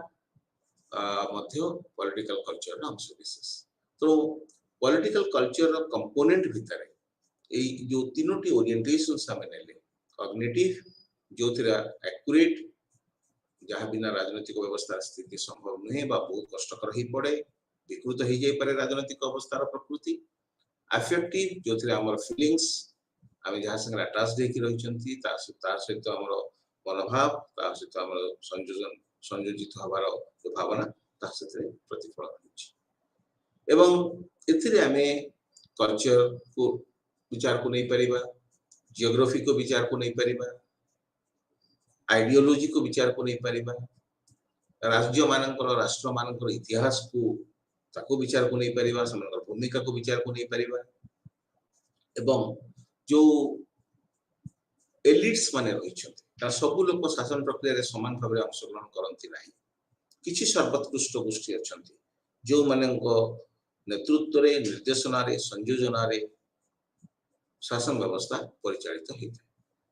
मध्य पॉलिटिकल कल्चर ना अंश विशेष तो पॉलिटिकल कल्चर रो कंपोनेंट भितरे ए जो तीनोटी ओरिएंटेशन सामने ले कॉग्निटिव जो थिरा एक्यूरेट जहाँ बिना राजनीतिक व्यवस्था स्थिति संभव नहीं बा बहुत कष्टकर ही पड़े विकृत ही जाई पारे राजनीतिक अवस्थार प्रकृति अफेक्टिव जो थिरा हमर फीलिंग्स आमे जहाँ संग अटैच देखि रहिचंती ता सहित हमर मनोभाव ता सहित हमर संयोजित हबार जो भावना ता सहित प्रतिफलन होछि एवं एथिरे हमें कल्चर को विचार को नहीं परिबा जियोग्राफी को विचार को नहीं परिबा आइडियोलॉजी को विचार को नहीं परिबा राज्य मानकर राष्ट्र मानकर इतिहास को ताको विचार को नहीं परिबा समनकर भूमिका को विचार को नहीं परिबा एवं जो एलिट्स माने रहिछथि ता सब लोक शासन प्रक्रिया रे समान भाव रे अंशग्रहण करंती नाही किछि सर्वोत्कृष्ट गोष्ठी अछंती जो माननको नेतृत्व रे निर्देशना रे संयोजना रे शासन व्यवस्था परिचालित होइते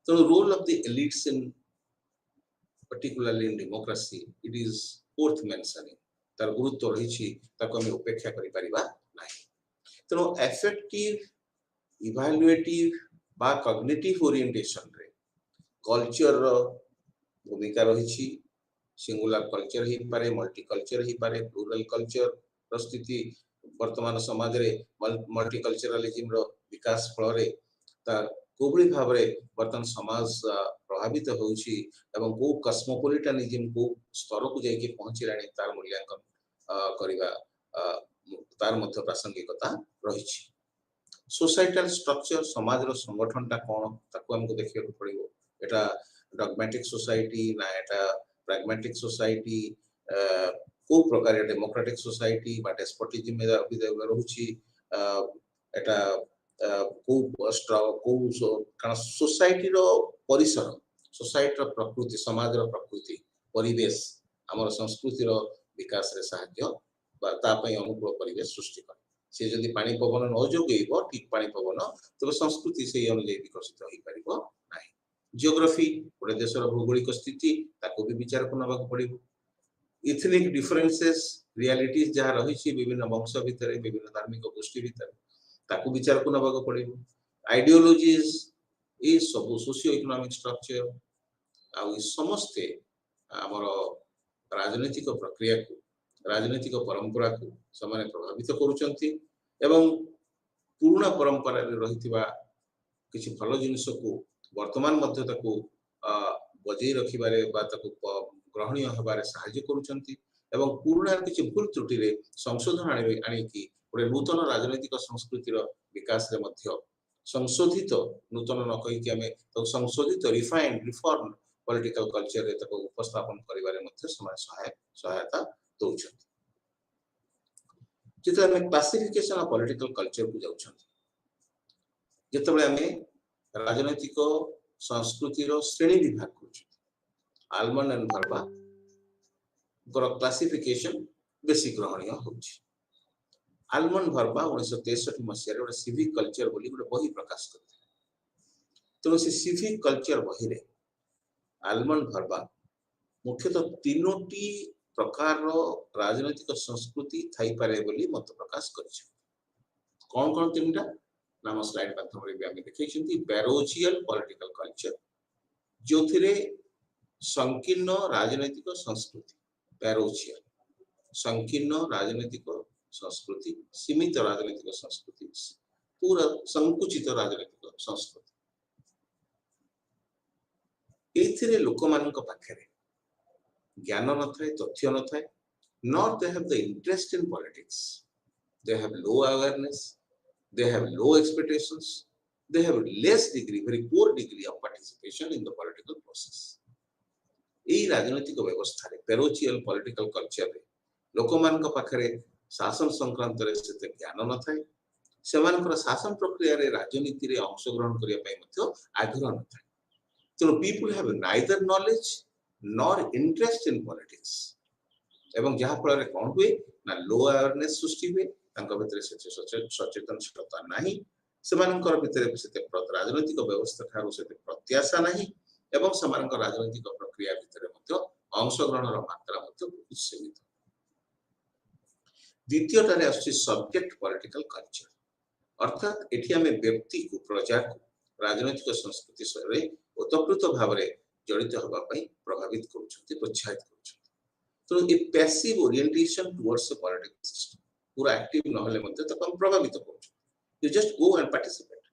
तो role of the elites in particularly in democracy it is worth mentioning तार गुरुत्व रहिछि ताको हम उपेक्षा करि परिबा नाही तो इफेक्टिव इवैल्यूएटिव बा कॉग्निटिव ओरिएंटेशन रे कल्चर रो भूमिका रहिछि सिंगुलर कल्चर ही पारे मल्टी कल्चर ही पारे प्लूरल कल्चर परिस्थिति वर्तमान समाज रे मल्टीकल्चरलिज्म रो विकास फल रे तार कोबड़ी भाव रे वर्तमान समाज प्रभावित होउछि एवं को कस्मोपोलिटनिज्म को स्तर को जाई के पहुंचिलाणी तार मूल्यांकन करिवा तार मध्य प्रासंगिकता रहिछि सोसाइटल स्ट्रक्चर समाज रो संगठनटा कोन ताको हमको देखिया को पड़िबो एटा डॉगमेटिक सोसाइटी ना एटा pragmatic society को प्रकार डेमोक्रेटिक सोसाइटी बा डेस्पोटिज्म में रहुची एटा को कारण सोसाइटी रो परिसर सोसाइटी रो प्रकृति समाज रो प्रकृति परिवेश हमर संस्कृति रो विकास रे सहाय्य बा ता पई अनुकूल परिवेश सृष्टि करे से जदि पानी पवन न जोगेइबो ठीक पानी पवन तबे संस्कृति से अनुसार विकसित होई परिबो नाही जियोग्राफी गोटे देशर भौगोलिक स्थिति ताको भी विचार को नबाक पड़िबो इथनिक डिफरेंसेस रियलिटीज जहाँ रही विभिन्न वंश भितर विभिन्न धार्मिक गोष्ठी भितर ताकू विचार को नबाक पड़िबो आइडियोलॉजीज ए सब सोशियो इकोनॉमिक स्ट्रक्चर आ समस्ते हमर राजनीतिक प्रक्रिया को राजनीतिक परंपरा को समान प्रभावित करूचंती एवं पुराना परंपरा रे रहितबा किछि भलो जिनिस को वर्तमान मध्य ताकू बजै रखिबारे बा ताकू ग्रहणीय हबारे सहाय्य करूचंती एवं पुराना किछि भूल त्रुटि रे संशोधन आनी कि गोटे नूतन राजनीतिक संस्कृति रो विकास रे मध्य संशोधित नूतन न कहि कि हमें तो संशोधित रिफाइंड रिफॉर्म पॉलिटिकल कल्चर रे ताकू उपस्थापन करिबारे मध्य समाज सहायता दोउछंती जेते हमें क्लासिफिकेशन ऑफ पॉलिटिकल कल्चर को जाउछंती जेतेबेले हमें राजनीतिक संस्कृति रो श्रेणी विभाग करूछंती आलमंड एंड भरबा गोर क्लासिफिकेशन बेसी ग्रहणीय होछि आलमंड भरबा 1963 मसिया रे सिविक कल्चर बोली गोटे बही प्रकाश करते तो से सिविक कल्चर बही रे आलमंड भरबा मुख्यतः तीनोटी प्रकार रो राजनीतिक संस्कृति थाई पारे बोली मत प्रकाश करिछ कोन कोन तीनटा नाम स्लाइड माध्यम रे भी हम देखैछंती बैरोजियल पॉलिटिकल कल्चर जोथिरे संकीर्ण राजनीतिक संस्कृति बैरोजियल संकीर्ण राजनीतिक संस्कृति सीमित राजनीतिक संस्कृति पूरा संकुचित राजनीतिक संस्कृति एथिरे लोकमानक पाखरे ज्ञान न थाए तथ्य न थाए not they have the interest in politics they have low awareness they have low expectations they have less degree very poor degree of participation in the political process एई राजनीतिक व्यवस्था रे पेरोचियल पॉलिटिकल कल्चर रे लोकमानक पाखरे शासन संक्रांत रे सेते ज्ञान न थाए सेमानकर शासन प्रक्रिया रे राजनीति रे अंशग्रहण करिया पई मध्य आग्रह न थाए तो people have neither knowledge nor interest in politics एवं जहाँ फल रे कोन हुए ना लो अवेयरनेस सृष्टि हुए तांका भितर सचेतनशीलता नाही सेमानकर भितर सेते राजनीतिक व्यवस्था थारु सेते प्रत्याशा नाही एवं समानकर राजनीतिक प्रक्रिया भितर मध्य अंशग्रहणर मात्रा मध्य बहुत सीमित द्वितीयटारे आछि सब्जेक्ट पॉलिटिकल कल्चर अर्थात एठी हमें व्यक्ति को प्रजा को राजनीतिक संस्कृति सरे ओतप्रोत भाव रे जड़ित होबा पई प्रभावित करूछंती प्रोत्साहित करूछंती तो ए passive orientation towards the political system पूरा एक्टिव न होले मते तो हम प्रभावित करूछंती you just go and participate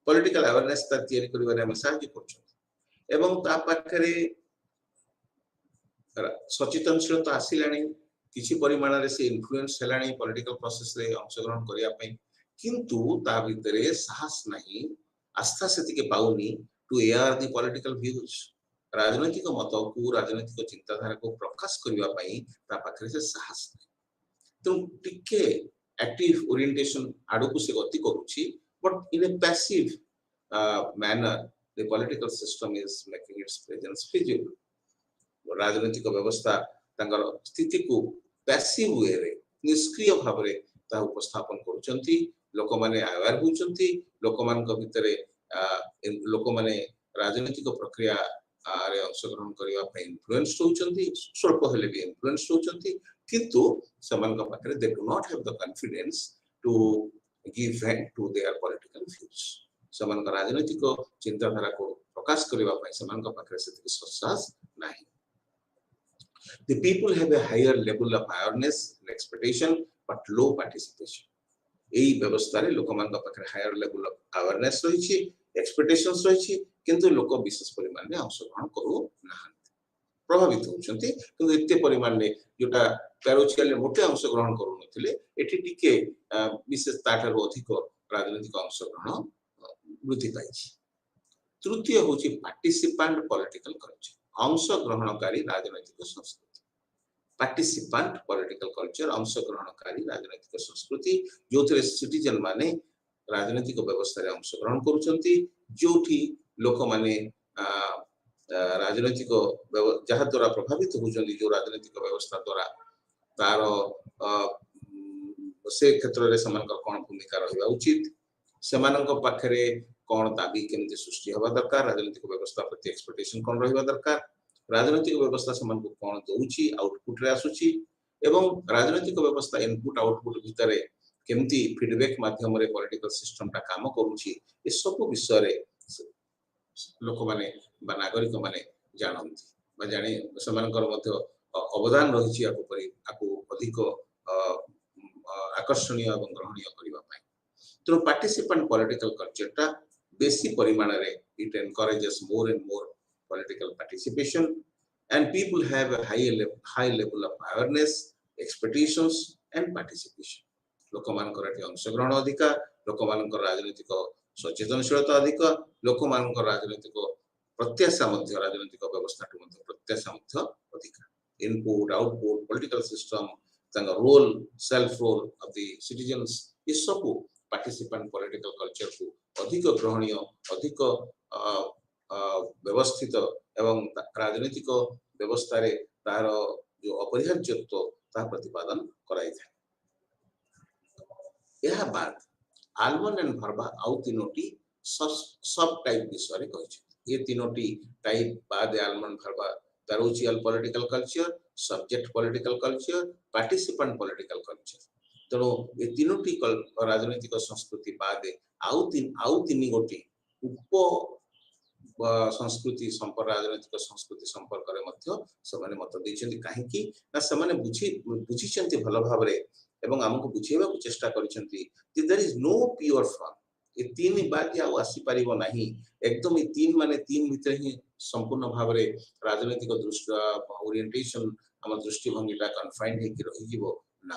political awareness ता तयारी करिवारे हम सहायता करूछंती एवं ता पाखरे सचेतनशीलता आसिलाणी किछि परिमाण रे से इन्फ्लुएंस हेलाणी पॉलिटिकल प्रोसेस रे अंशग्रहण करिया पई किंतु ता भितरे साहस नहीं आस्था सेति के पाउनी to air the political views राजनीतिक मत को राजनीतिक चिंताधारा को प्रकाश करबा पई ता पाखरे से साहस नहीं तो टिके एक्टिव ओरिएंटेशन आडो को से गति करूची but in A passive manner the political system is making it's presence feasible राजनीतिक व्यवस्था तांगर स्थिति को पैसिव वे रे निष्क्रिय भाव रे ता उपस्थापन करूचंती लोक माने अवेयर होचंती लोक मान को भितरे लोक माने राजनीतिक प्रक्रिया रे अंशग्रहण करिवा पे इन्फ्लुएंस होचंती स्वल्प हेले भी इन्फ्लुएंस होचंती किंतु समान का पाखरे they do not have the confidence to give vent to their political views समान का राजनीतिक चिंताधारा को प्रकाश करिवा पे समान का पाखरे से साहस नाही the people have a higher level of awareness and expectation but low participation एई व्यवस्था रे लोक मान का पाखरे हायर लेवल ऑफ अवेयरनेस रहिछि एक्सपेक्टेशंस रहिछि किंतु लोक विशेष परिमाण रे अंशग्रहण करू नाहंती प्रभावित होचंती किंतु एते परिमाण रे जोटा पैरोचियल रे मोटे अंशग्रहण करू नथिले एठी टिके विशेष ताठार अधिक राजनीतिक अंशग्रहण वृद्धि पाइछि तृतीय होछि पार्टिसिपेंट पॉलिटिकल कल्चर अंशग्रहणकारी राजनैतिक संस्कृति पार्टिसिपेंट पॉलिटिकल कल्चर अंशग्रहणकारी राजनैतिक संस्कृति जो थे सिटीजन माने राजनैतिक व्यवस्था रे अंशग्रहण करूछंती जोठी लोक माने राजनैतिक जहा द्वारा प्रभावित होउछंती जो राजनैतिक व्यवस्था द्वारा तार से क्षेत्र रे समानकर कोन भूमिका रहिबा उचित सेमानक पाखरे कोन दाबी केमते सृष्टि हवा दरकार राजनैतिक व्यवस्था प्रति एक्सपेक्टेशन कोन रहिबा दरकार राजनैतिक व्यवस्था समानक कोन दउची आउटपुट रे आसुची एवं राजनैतिक व्यवस्था इनपुट आउटपुट भितरे केमती फीडबैक माध्यम रे पॉलिटिकल सिस्टम ता काम करूची ए सब विषय रे लोक माने बा नागरिक माने जानନ୍ତି बा जाने समानकर मध्य अवदान रहिची आकु अधिक आकर्षणीय एवं ग्रहणीय करिबा पई तो पार्टिसिपेंट पॉलिटिकल कल्चर ता बेसी परिमाण रे it encourages more and more political participation and people have a high level of awareness expectations and participation लोक मानकर एठी अंशग्रहण अधिकार लोक मानकर राजनीतिक सचेतनशीलता अधिकार लोक मानकर राजनीतिक प्रत्याशा मध्य राजनीतिक व्यवस्था मध्य प्रत्याशा मध्य अधिकार इनपुट आउटपुट पॉलिटिकल सिस्टम तंग role self role of the citizens ये सब पार्टिसिपेंट पॉलिटिकल कल्चर को अधिक ग्रहणीय अधिक व्यवस्थित एवं राजनीतिक व्यवस्था रे तार जो अपरिहार्यत्व ता प्रतिपादन कराई था यह बात आलमन एंड भरबा आउ तीनोटी सब टाइप विषय रे कहि ये तीनोटी टाइप बाद आलमन भरबा parochial political culture subject political culture participant political culture तेणु ये तीनोटी राजनीतिक संस्कृति बाद आउ तीन गोटी उप संस्कृति संपर्क राजनीतिक संस्कृति संपर्क रे मध्य समाने मत दैछन्ती काहे कि ना समाने बुझिछन्ती भलो भाबरे एवं हमकु बुझेबा को चेष्टा करिछन्ती कि there is no pure form ए तीन बात या आसी परिबो नाही एकदम ए तीन माने तीन भीतर ही संपूर्ण भाबरे राजनीतिक दृष्टि ओरिएंटेशन हम दृष्टिभंगीटा कन्फाइंड हे कि रहि जीवो ना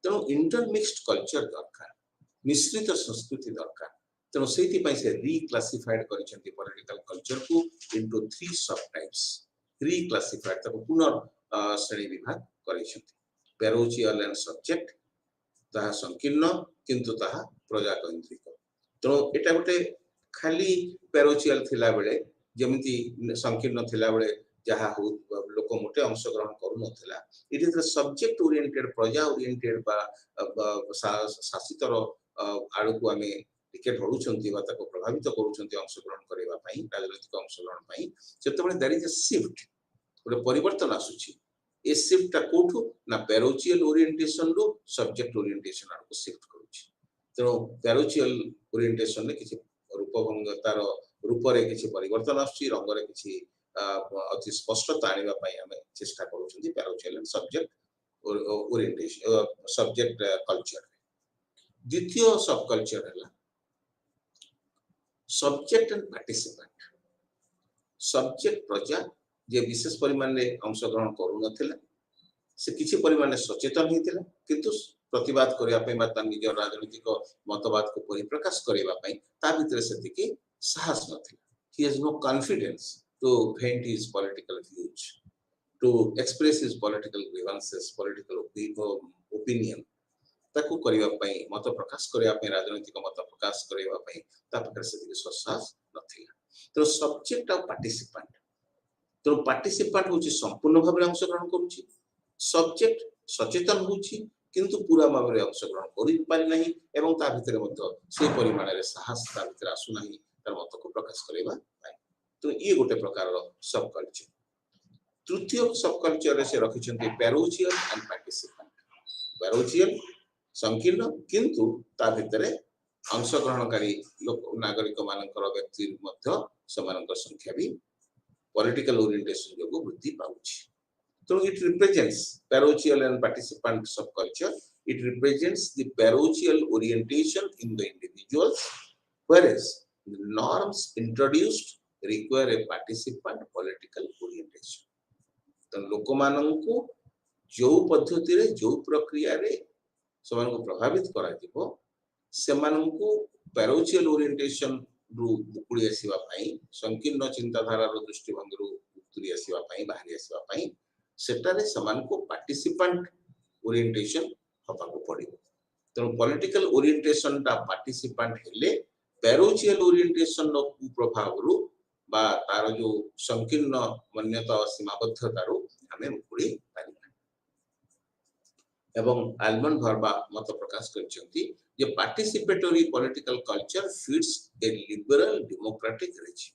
तेणु इंटरमिक्स्ड कल्चर दरकार मिश्रित संस्कृति दरकार तेणु से रिक्लासिफाइड करिसेंती पॉलिटिकल कल्चर को इनटू 3 सब टाइप्स रिक्लासिफाइड तको पुनः श्रेणी विभाग करिसेंती पेरोचियल एंड सब्जेक्ट ता संकीर्ण किंतु ता प्रजाकेंद्रिक तेणु एटा गोटे खाली पेरोचियल थिला बेले जेमिति संकीर्ण थिला बेले जहा हो लोक मोटे अंशग्रहण करू नथिला it is the subject oriented प्रजा ओरिएंटेड बा शासितर आड़ू को आमे टिकेट होउछंती बा ताको प्रभावित करूछंती अंशग्रहण करबा पई राजनीतिक अंशग्रहण पई सेतबेले देयर इज अ शिफ्ट ओले परिवर्तन आसुची ए शिफ्ट ता कोठु ना पेरोचियल ओरिएंटेशन रो सब्जेक्ट ओरिएंटेशन आको शिफ्ट करूची तेनो पेरोचियल ओरिएंटेशन ने किछि रूपभंगतार रूप रे किछि परिवर्तन आसुची रंग रे किछि अति स्पष्टता आनिबा पई हमें चेष्टा करूछंती parochial and subject orientation subject culture द्वितीय सब कल्चर है सब्जेक्ट एंड पार्टिसिपेंट सब्जेक्ट प्रजा जे विशेष परिमाण रे अंशग्रहण करू नथिला से किछि परिमाण रे सचेतन हितिला किंतु प्रतिवाद करिया पई बा निज राजनीतिक मतवाद को परिप्रकाश करिवा पई ता भितर सेति के साहस नथिला he has no confidence to vent his political views to express his political grievances political opinion ताकू करिवा पई मत प्रकाश करिया पई राजनीतिक मत प्रकाश करिवा पई ता पकर सेति साहस नथिला तो सब्जेक्ट ऑफ पार्टिसिपेंट तो पार्टिसिपेंट होची संपूर्ण भाबरे अंशग्रहण करूची सब्जेक्ट सचेतन होची किंतु पूरा भाबरे अंशग्रहण करि पारि नाही एवं ता भितरे मत से परिमाण रे साहस ता भितरे आसु नाही तार मत को प्रकाश करिवा पई तो ये गोटे प्रकार रो सब कल्चर तृतीय सब कल्चर रे से रखिछन्ती पेरोचियल एंड पार्टिसिपेंट पेरोचियल संकीर्ण किंतु ता भितरे अंशग्रहणकारी लोक नागरिक मानकर व्यक्ति मध्य समानकर संख्या भी पॉलिटिकल ओरिएंटेशन जो वृद्धि पाउछि तो it represents parochial and participant subculture it represents the parochial orientation in the individuals whereas the norms introduced require a participant political orientation तो लोक माननकु जो पद्धति रे जो प्रक्रिया रे समान को प्रभावित करा दिबो सेमानकु पेरोचियल ओरिएंटेशन रु बुकुड़ी आसीबा पई संकीर्ण चिंताधारा रो दृष्टिभंगी रु तुरी आसीबा पई बाहरी आसीबा पई सेटारे समान को पार्टिसिपेंट ओरिएंटेशन हबा को पड़िबो तो पॉलिटिकल ओरिएंटेशन टा पार्टिसिपेंट हेले पैरोचियल ओरिएंटेशन नो कुप्रभाव रु बा तार जो संकीर्ण मान्यता सीमाबद्धता रु हमें मुक्ति पारिबा एवं आल्मंड भरबा मत प्रकाश करछंती जे participatory political culture feeds a liberal democratic regime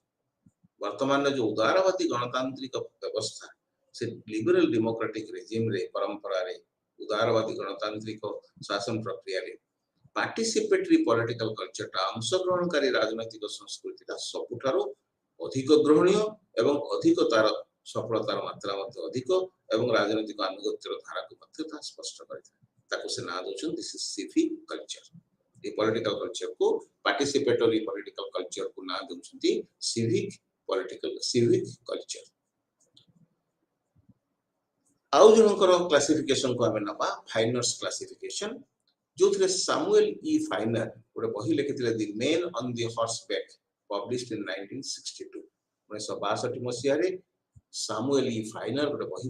वर्तमान जो उदारवादी गणतांत्रिक व्यवस्था से लिबरल डेमोक्रेटिक रेजिम रे परंपरा रे उदारवादी गणतांत्रिक शासन प्रक्रिया रे पार्टिसिपेटरी पॉलिटिकल कल्चर टा अंशग्रहणकारी राजनैतिक संस्कृति ता सबुठारो अधिक ग्रहणीय एवं अधिक तार सफलतार मात्रा मत अधिक एवं राजनैतिक अनुगत्यर धारा को मध्य ता स्पष्ट करथि ताको से ना दोछन दिस इज सिविक कल्चर ए पॉलिटिकल कल्चर को पार्टिसिपेटरी पॉलिटिकल कल्चर को ना दोछंती सिविक कल्चर आउ जनकर क्लासिफिकेशन को हमें नबा फाइनर्स क्लासिफिकेशन जो थे सैमुअल ई फाइनर गोटे बही लिखिथिले the man on the horseback published in 1962 1962 मसिया रे सैमुअल ई फाइनर गोटे बही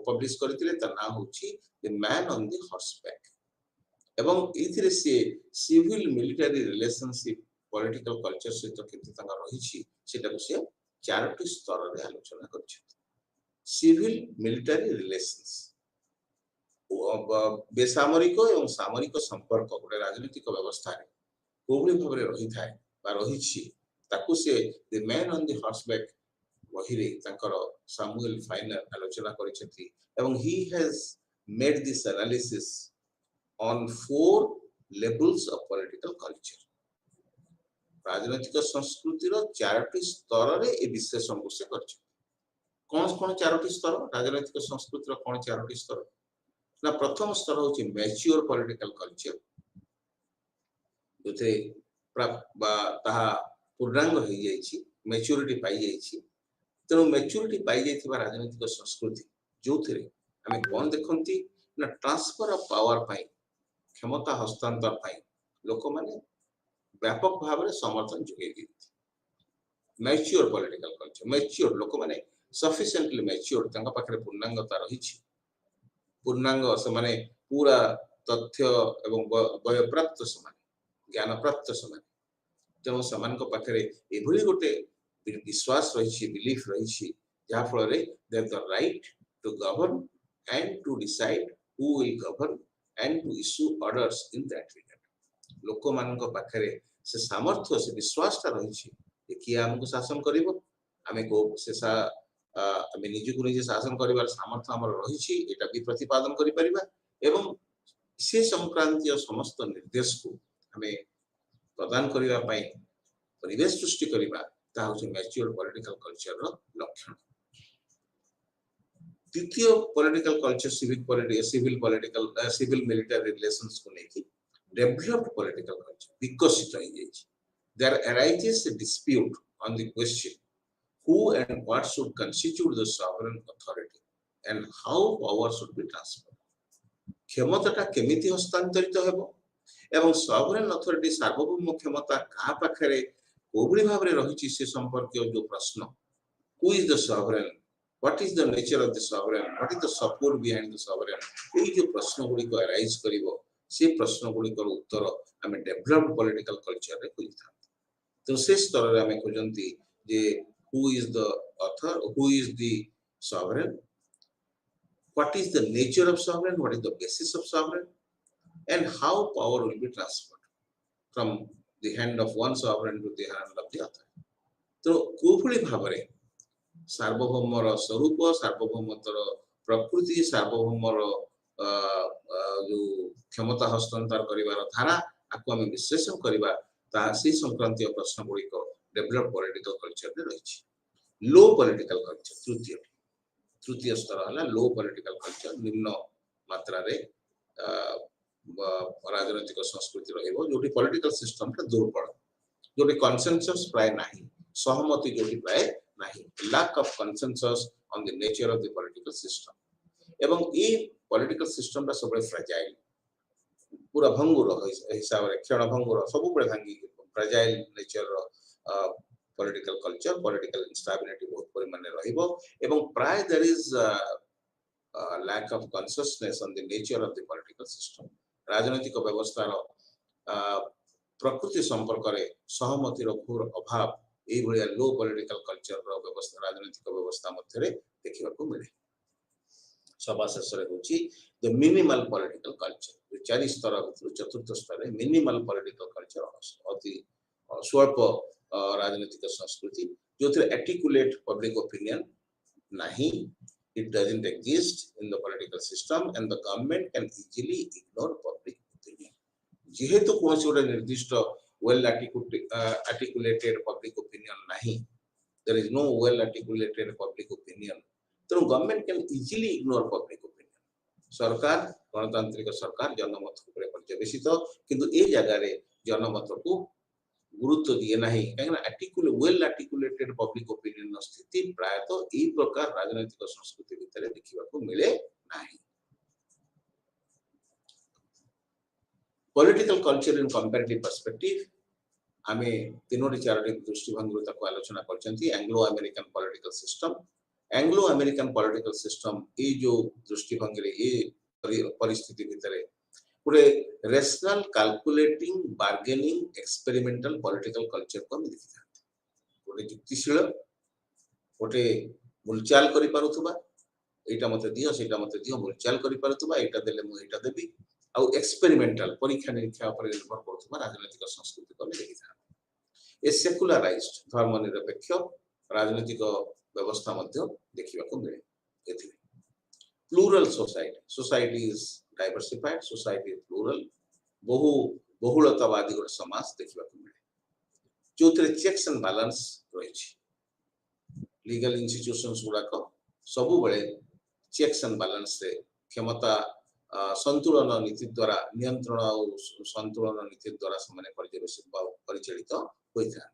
पब्लिश करथिले त नाम होची the man on the horseback एवं इथिरे से civil military relationship political culture से तो केते तंगा रहिछि सेटा को से चारोटी स्तर रे आलोचना करछि सिविल मिलिटरी रिलेशंस बेसामरिक एवं सामरिक संपर्क गोटे राजनीतिक व्यवस्था रे कोबली भाबरे रही थाए बा रहिछि ताकू से the man on the horseback वहिरे तांकर सैमुअल फाइनर आलोचना करिसेथि एवं he has made this analysis on 4 levels of political culture राजनीतिक संस्कृति रो चारोटी स्तर रे ए विश्लेषण को से करछि कौन कौन चारोटी स्तर राजनीतिक संस्कृति रो कौन चारोटी स्तर ना प्रथम स्तर होची मैच्योर पॉलिटिकल कल्चर जोथे बा ताहा पूर्णांग हो जाइछि मैच्योरिटी पाई जाइछि तेनो मैच्योरिटी पाई जाइथिबा राजनीतिक संस्कृति जोथरे हमें कोन देखंती ना ट्रांसफर ऑफ पावर पाई क्षमता हस्तांतर पाई लोक माने व्यापक भाव रे समर्थन जुगे दिथि मैच्योर पॉलिटिकल कल्चर मैच्योर लोक माने सफिशिएंटली मैच्योर तंगा पाखरे पूर्णांगता रहिछि पूर्णांग से माने पूरा तथ्य एवं वय प्राप्त समान ज्ञान प्राप्त समान तेनो समान को पाखरे एभली गोटे विश्वास रहिछि बिलीफ रहिछि जा फल रे they the right to govern and to decide who will govern and to issue orders in that regard लोक मान को पाखरे से सामर्थ्य से विश्वास ता रहिछि जे कि हमको शासन करिवो हमें को से हमें निज को निज शासन करिवार सामर्थ्य हमर रहिछि एटा भी प्रतिपादन करि परिबा एवं से संक्रांतीय समस्त निर्देश को हमें प्रदान करिवा पई परिवेश सृष्टि करिबा ता होछि मैच्योर पॉलिटिकल कल्चर रो लक्षण द्वितीय political culture civil military relations को लेके डेवलप्ड पॉलिटिकल कल्चर विकसित हो जाइछि there arises a dispute on the question who and what should constitute the sovereign authority and how power should be transferred क्षमताटा केमिति हस्तांतरित हेबो एवं सॉवरेन अथॉरिटी सार्वभौम क्षमता का पाखरे कोबरी भाबरे रहिछि से संपर्कीय जो प्रश्न who is the sovereign what is the nature of the sovereign what is the support behind the sovereign एई जो प्रश्न गुडी को अराइज करिवो से प्रश्न गुडी को उत्तर हमें डेवलप्ड पॉलिटिकल कल्चर रे खोजिथा तो से स्तर रे हमें खोजंती जे who is the author who is the sovereign what is the nature of sovereign what is the basis of sovereign and how power will be transferred from the hand of one sovereign to the hand of the other तो कोभली भाबरे सार्वभौमर स्वरूप सार्वभौमतर प्रकृति सार्वभौमर जो क्षमता हस्तांतर करिवार धारा आको हम विश्लेषण करिबा ता से संक्रांतीय प्रश्न गुडी को डेवलप पॉलिटिकल कल्चर रे रहिछि लो पॉलिटिकल कल्चर तृतीय स्तर हला लो पॉलिटिकल कल्चर निम्न मात्रा रे राजनीतिक संस्कृति रहइबो जोटी पॉलिटिकल सिस्टम रे दुर्बल जोटी कंसेंसस प्राय नाही सहमति जोटी प्राय नाही lack of consensus on the nature of the political system एवं ए पॉलिटिकल सिस्टम रा सबले फ्रेजाइल पूरा भंगुर हिसाब रे क्षण भंगुर सब बळे भांगी फ्रेजाइल नेचर रो political culture, political instability बहुत परिमाण रहिबो एवं प्राय there is lack of consciousness on the nature of the political system. राजनैतिक व्यवस्थार प्रकृति संपर्क रे सहमतिर घोर अभाव ए भलिया लो पॉलिटिकल कल्चर रो व्यवस्था राजनैतिक व्यवस्था मध्य रे देखिबा को मिले सभा शेष रे होची द मिनिमल पॉलिटिकल कल्चर चारि स्तर चतुर्थ स्तर रे मिनिमल पॉलिटिकल कल्चर अति स्वल्प राजनैतिक संस्कृति जो articulate public opinion nahi. It doesn't exist in the political system and the government can easily ignore public opinion. जेहेतु कौन से निर्दिष्ट well articulated public opinion nahi, there is no well articulated public opinion, तो government can easily ignore public opinion. सरकार गणतांत्रिक सरकार जनमत उपरे पर्यवेसित किंतु ए जगह रे जनमत को गुरुत्व दिए नहीं कहीं वेल आर्टिकुलेटेड पब्लिक ओपिनियन स्थिति प्राय तो ए प्रकार राजनैतिक संस्कृति भितर देखिबा को मिले नहीं. Political culture in comparative perspective आमे तीनोटी चारोटी दृष्टिभंगी ताको आलोचना करछंती. एंग्लो अमेरिकन पॉलिटिकल सिस्टम ए जो दृष्टिभंगी रे ए परिस्थिति भितर पूरे rational calculating bargaining experimental political culture को हम देखि थाते. गोटे युक्तिशील गोटे मुलचाल करि पारुथबा एटा मते दियो सेटा मते दियो मुलचाल करि पारुथबा एटा देले मु एटा देबी आ एक्सपेरिमेंटल परीक्षा निरीक्षा पर निर्भर करथबा राजनीतिक संस्कृति को हम देखि थाते. ए सेकुलराइज्ड धर्मनिरपेक्ष राजनीतिक व्यवस्था मध्य देखिबा को मिले. एथि plural society is diversified, society is plural, बहुलतावादी गोटे समाज देखिबा को मिले जो चेक्स एंड बैलेंस रही. लीगल इंस्टीट्यूशंस गुड़ा को सबु बळे चेक्स एंड बैलेंस रे क्षमता संतुलन नीति द्वारा नियंत्रण और संतुलन नीति द्वारा समान परिचालित होइथा.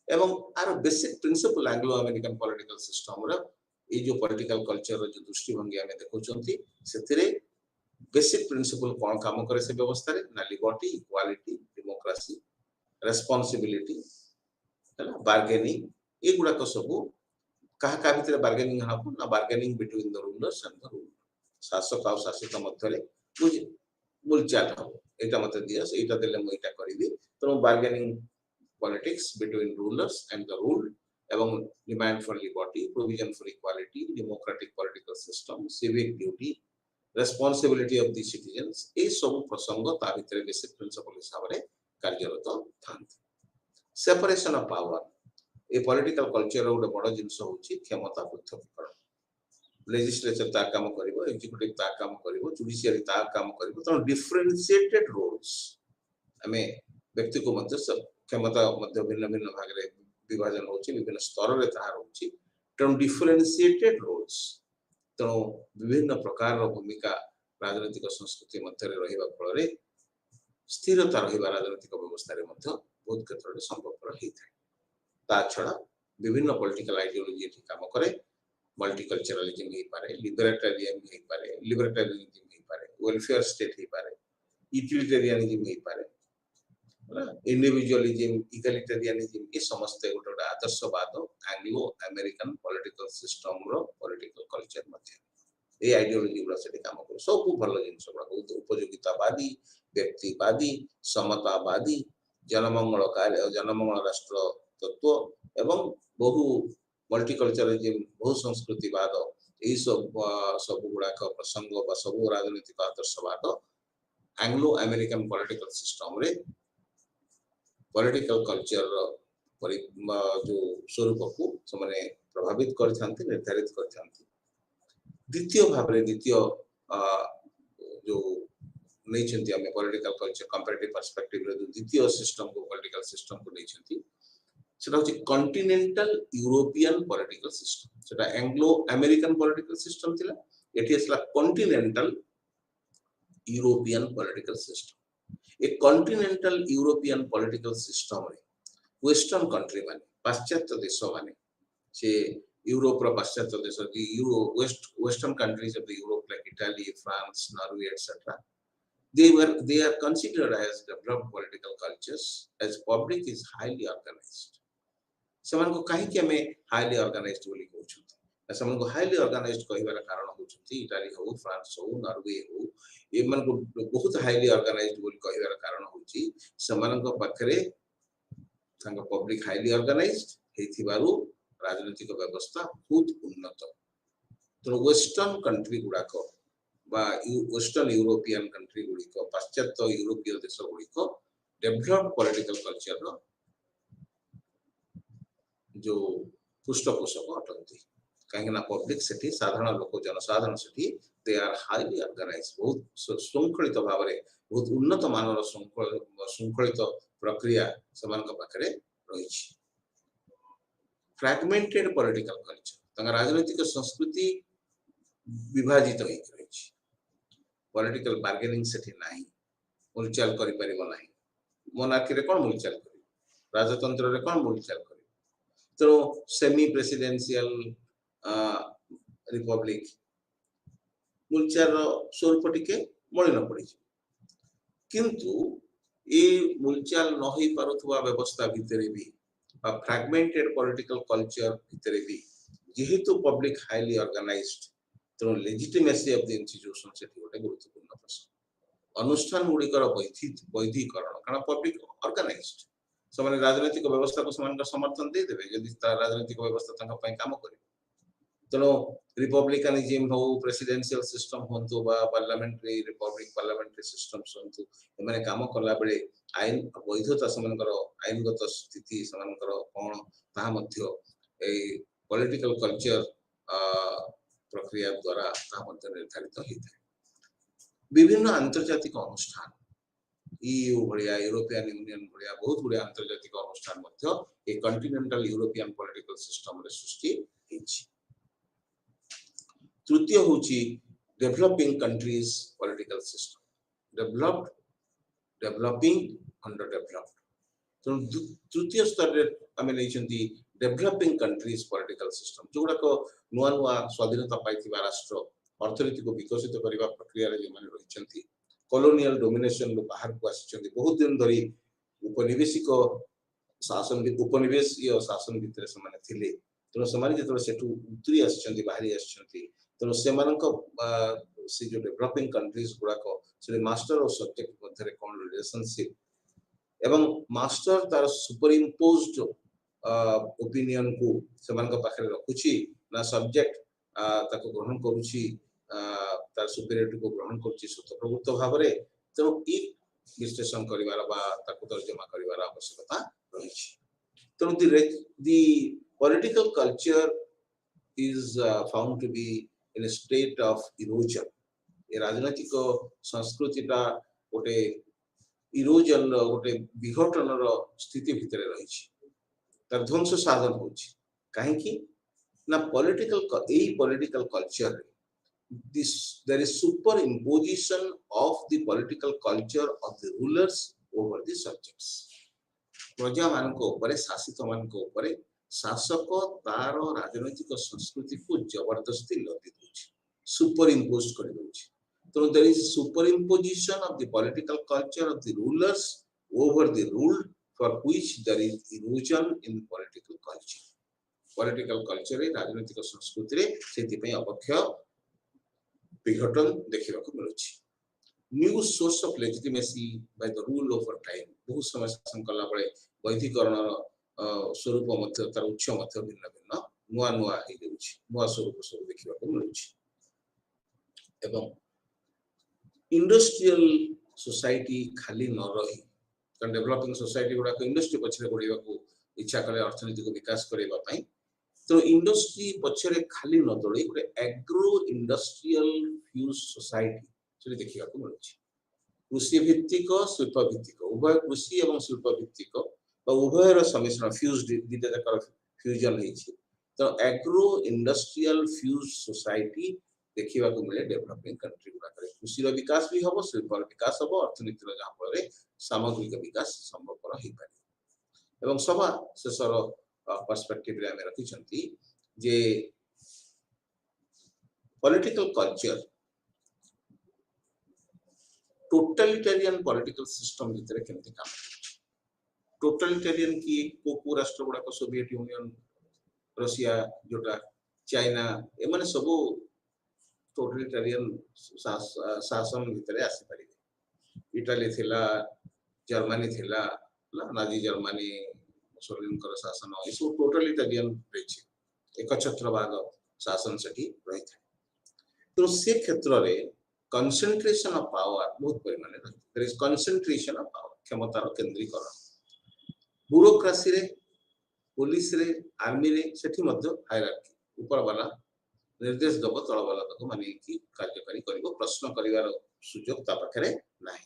एवं आर basic principle Anglo American political system रे ए जो पॉलिटिकल कल्चर जो दृष्टिभंगी आमे देखौचंती सेथिरे बेसिक प्रिंसिपल कौन काम करे से व्यवस्था रे ना लिबर्टी इक्वालिटी डेमोक्रेसी रेस्पोंसिबिलिटी है ना बार्गेनिंग ए गुडा को सब कहा भितर बार्गेनिंग हापु ना bargaining between the rulers and the rule शासक और शासित मध्य रे मुलचाल हो एटा मते दियस एटा देले मु एटा करबी तो bargaining politics between rulers and the rule एवं demand for liberty provision for equality democratic political system civic duty responsibility of the citizens ए सब प्रसंग ता भितर बेसिक प्रिंसिपल हिसाब रे कार्यरत थांती. सेपरेशन ऑफ पावर ए पॉलिटिकल कल्चर गोटे बड़ जिंस होची क्षमता पृथकीकरण. लेजिस्लेचर ता काम करिवो एग्जीक्यूटिव ता काम करिवो जुडिशियरी ता काम करिवो तो डिफरेंशिएटेड रोल्स हमें व्यक्ति को मध्य क्षमता मध्य भिन्न भिन्न भाग रे विभाजन होची विभिन्न स्तर रे ता होची तो डिफरेंशिएटेड रोल्स तो विभिन्न प्रकार भूमिका राजनीतिक संस्कृति मध्य रहिबा फल रे स्थिरता रहिबा राजनीतिक व्यवस्था रे मध्य बहुत क्षेत्र रे संभव रही था. ता छडा विभिन्न पॉलिटिकल आइडियोलॉजी एठी काम करे. मल्टीकल्चरलिज्म हे पारे, लिबर्टरियनिज्म हे पारे, वेलफेयर स्टेट हे पारे, यूटिलिटेरियनिज्म हे पारे, इंडिविजुअलिज्म इक्वालिटेरियनिज्म ये समस्त गोटे आदर्शवाद एंग्लो अमेरिकन पॉलिटिकल सिस्टम रो पॉलिटिकल कल्चर मध्य ए आइडियोलॉजी गुला से काम कर सब भल जिंस गुला बहुत उपयोगितावादी व्यक्तिवादी समतावादी जनमंगल राष्ट्र तत्व एवं बहु मल्टीकल्चरलिज्म बहु संस्कृतिवाद ए सब गुड़ा प्रसंग सब राजनीतिक आदर्शवाद एंग्लो अमेरिकन पॉलिटिकल सिस्टम रे पॉलिटिकल कल्चर जो स्वरूप को समाने प्रभावित करथांती निर्धारित करथांती. द्वितीय भाव रे द्वितीय जो नैचंती हमें पॉलिटिकल कल्चर कंपैरेटिव पर्सपेक्टिव रे द्वितीय सिस्टम को पॉलिटिकल सिस्टम को नैचंती सेटा होची कॉन्टिनेंटल यूरोपियन पॉलिटिकल सिस्टम. सेटा एंग्लो अमेरिकन पॉलिटिकल सिस्टम थिला एठी असला कॉन्टिनेंटल यूरोपियन पॉलिटिकल सिस्टम. ए कॉन्टिनेंटल यूरोपियन पॉलिटिकल सिस्टम रे वेस्टर्न कंट्री माने पाश्चात्य देश माने से यूरोप रो पाश्चात्य देश the Euro western countries of the Europe like Italy France Norway etcetera they are considered as developed political cultures as public is highly organized. सेमान को कहीं कि हमें हाईली ऑर्गेनाइज्ड बोली कहउछंती सेमान को हाईली ऑर्गेनाइज्ड कहिबार कारण होउछंती इटाली हो फ्रांस हो नॉर्वे हो एमन को बहुत हाईली ऑर्गेनाइज्ड बोली कहिबार कारण होउची सेमान को पाखरे तांको पब्लिक हाईली ऑर्गेनाइज्ड हेथिबारु राजनीतिक व्यवस्था बहुत उन्नत तो वेस्टर्न कंट्री गुडा को वेस्टर्न यूरोपियन कंट्री गुडी को पाश्चात्य यूरोपीय देश गुडी को डेवलप्ड पॉलिटिकल कल्चर रो जो पृष्ठपोषक अटंती कहीं ना पब्लिक सेठी साधारण लोक जनसाधारण सेठी दे आर हाईली ऑर्गेनाइज्ड बहुत श्रृंखलित भाव में बहुत उन्नत मानर श्रृंखलित प्रक्रिया समान पाखरे रही फ्रैगमेंटेड पॉलिटिकल कल्चर तंग राजनीतिक संस्कृति विभाजित हो रही पॉलिटिकल बार्गेनिंग सेठी नाही मुलचाल करि परिबो नाही मोनार्की रे कोन मुलचाल करि राजतंत्र रे कोन मुलचाल करि तो सेमी प्रेसिडेंशियल रिपब्लिक मुलचार स्वरूप टिके मलिन पड़ी किंतु ए मुलचाल न होई पारुथवा व्यवस्था भितरे भी फ्रैगमेंटेड पॉलिटिकल कल्चर भितरे भी जेहेतु पब्लिक हाईली ऑर्गेनाइज्ड तो लेजिटिमेसी ऑफ द इंस्टीट्यूशन से गोटे गुरुत्वपूर्ण प्रश्न अनुष्ठान गुड़िकर वैधीकरण कारण पब्लिक ऑर्गेनाइज्ड समान राजनीतिक व्यवस्था को समान समर्थन दे देबे यदि राजनीतिक व्यवस्था तंका पई काम करे तेणु रिपब्लिकनिज्म हो प्रेसिडेंशियल सिस्टम होंतु बा पार्लियामेंट्री रिपब्लिक पार्लियामेंट्री सिस्टम्स होंतु एमाने काम करला बेले आईन वैधता समानकर आईनगत स्थिति समानकर कोन ता मध्य ए पॉलिटिकल कल्चर प्रक्रिया द्वारा ता मध्य निर्धारित होइଥାଏ विभिन्न आंतर्जातिक अनुष्ठान EU भलिया यूरोपियन यूनियन भलिया बहुत गुडे आंतर्जातिक अनुष्ठान मध्य ए कॉन्टिनेंटल यूरोपियन पॉलिटिकल सिस्टम रे सृष्टि हेछि तृतीय होछि developing countries political system developed developing underdeveloped तो तृतीय स्तर रे हमें लेछंती डेवलपिंग कंट्रीज पॉलिटिकल सिस्टम जोडा को नुआ नुआ स्वाधीनता पाइथिबा राष्ट्र अर्थनीति को विकसित करबा प्रक्रिया रे जे माने रहिसंती कॉलोनियल डोमिनेशन लो बाहर को आछिसंती बहुत दिन धरी उपनिवेशिक शासन उपनिवेशीय शासन भितर से माने थिले तो समाज जतो सेठू उतरी आछिसंती बाहरी आछिसंती तो सेमानक से जो डेवलपिंग कंट्रीज गुडा को से मास्टर और सब्जेक्ट मध्य कोन रिलेशनशिप एवं मास्टर तार सुपर इम्पोज्ड ओपिनियन को सेमान को पाखरे रखुची ना सब्जेक्ट ताको ग्रहण करूची तार सुपीरियरिटी को ग्रहण करूची स्वतःप्रवृत्त भाव रे तो ई विश्लेषण करिवार बा ताको तर्जमा करिवार आवश्यकता रहिछि तो the political culture is found to be in a state of erosion ए राजनीतिक संस्कृतिटा गोटे इरोजन गोटे विघटन स्थिति भितर रही तार ध्वंस साधन होछि काहे कि ना political culture this there is super imposition of the political culture of the rulers over the subjects प्रजा मान को ऊपर शासित मान को ऊपर शासक तार राजनीतिक संस्कृति को जबरदस्ती लदी दोछि सुपर इम्पोज कर दोछि तो there is superimposition of the political culture of the rulers over the ruled for which there is erosion in political culture रे राजनीतिक संस्कृति रे सेति पय अपक्षय विघटन देखिबा को मिलुछि new source of legitimacy by the rule over time बहुत समय शासन कला बळे वैधिकरण स्वरूप मध्य तार उच्च मध्य भिन्न भिन्न नुआ नुआ हे देउछि नुआ स्वरूप सब देखिबा को मिलुछि एवं इंडस्ट्रियल सोसाइटी खाली न रही कारण डेवलपिंग सोसाइटी गुडा को इंडस्ट्री पछरे गोडीबा को इच्छा करे अर्थनीति को विकास करेबा पई तो इंडस्ट्री पछरे खाली न दळई गोटे एग्रो इंडस्ट्रियल फ्यूज सोसाइटी से देखिबा को मिलुछि कृषि भित्तिक शिल्प भित्तिक उभय कृषि एवं शिल्प भित्तिक उभयर सम्मिश्रण फ्यूज दिटा जकर फ्यूजन हेछि तो एग्रो इंडस्ट्रियल फ्यूज सोसाइटी देखिबा को मिले डेवलपिंग कंट्री गुडा करे कृषि रो विकास भी हबो शिल्प रो विकास हबो अर्थनीति रो जहा पर सामग्रिक विकास संभव होई पारे एवं सभा शेषर पर्सपेक्टिव रे हमें रखि छंती जे political culture totalitarian political system भितर केमति काम टोटलिटेरियन की को राष्ट्र गुड़ाक सोविएट यूनियन रशिया जोटा चाइना एमाने सब टोटलिटेरियन शासन भितर आसी पारे इटाली थिला जर्मनी थिला नाजी जर्मनी मुसोलिनी शासन ये सब टोटलिटेरियन रही एक छत्रवाद शासन से रही था तो से क्षेत्र में कंसंट्रेशन ऑफ पावर बहुत परिमाण रही there is concentration of power क्षमतार केंद्रीकरण ब्यूरोक्रेसी रे पुलिस रे आर्मी रे सेठी मध्य हायरार्की ऊपर वाला निर्देश दब तल वाला तक माने कि कार्यकारी करिवो प्रश्न करिवार सुयोग ता पाखरे नाही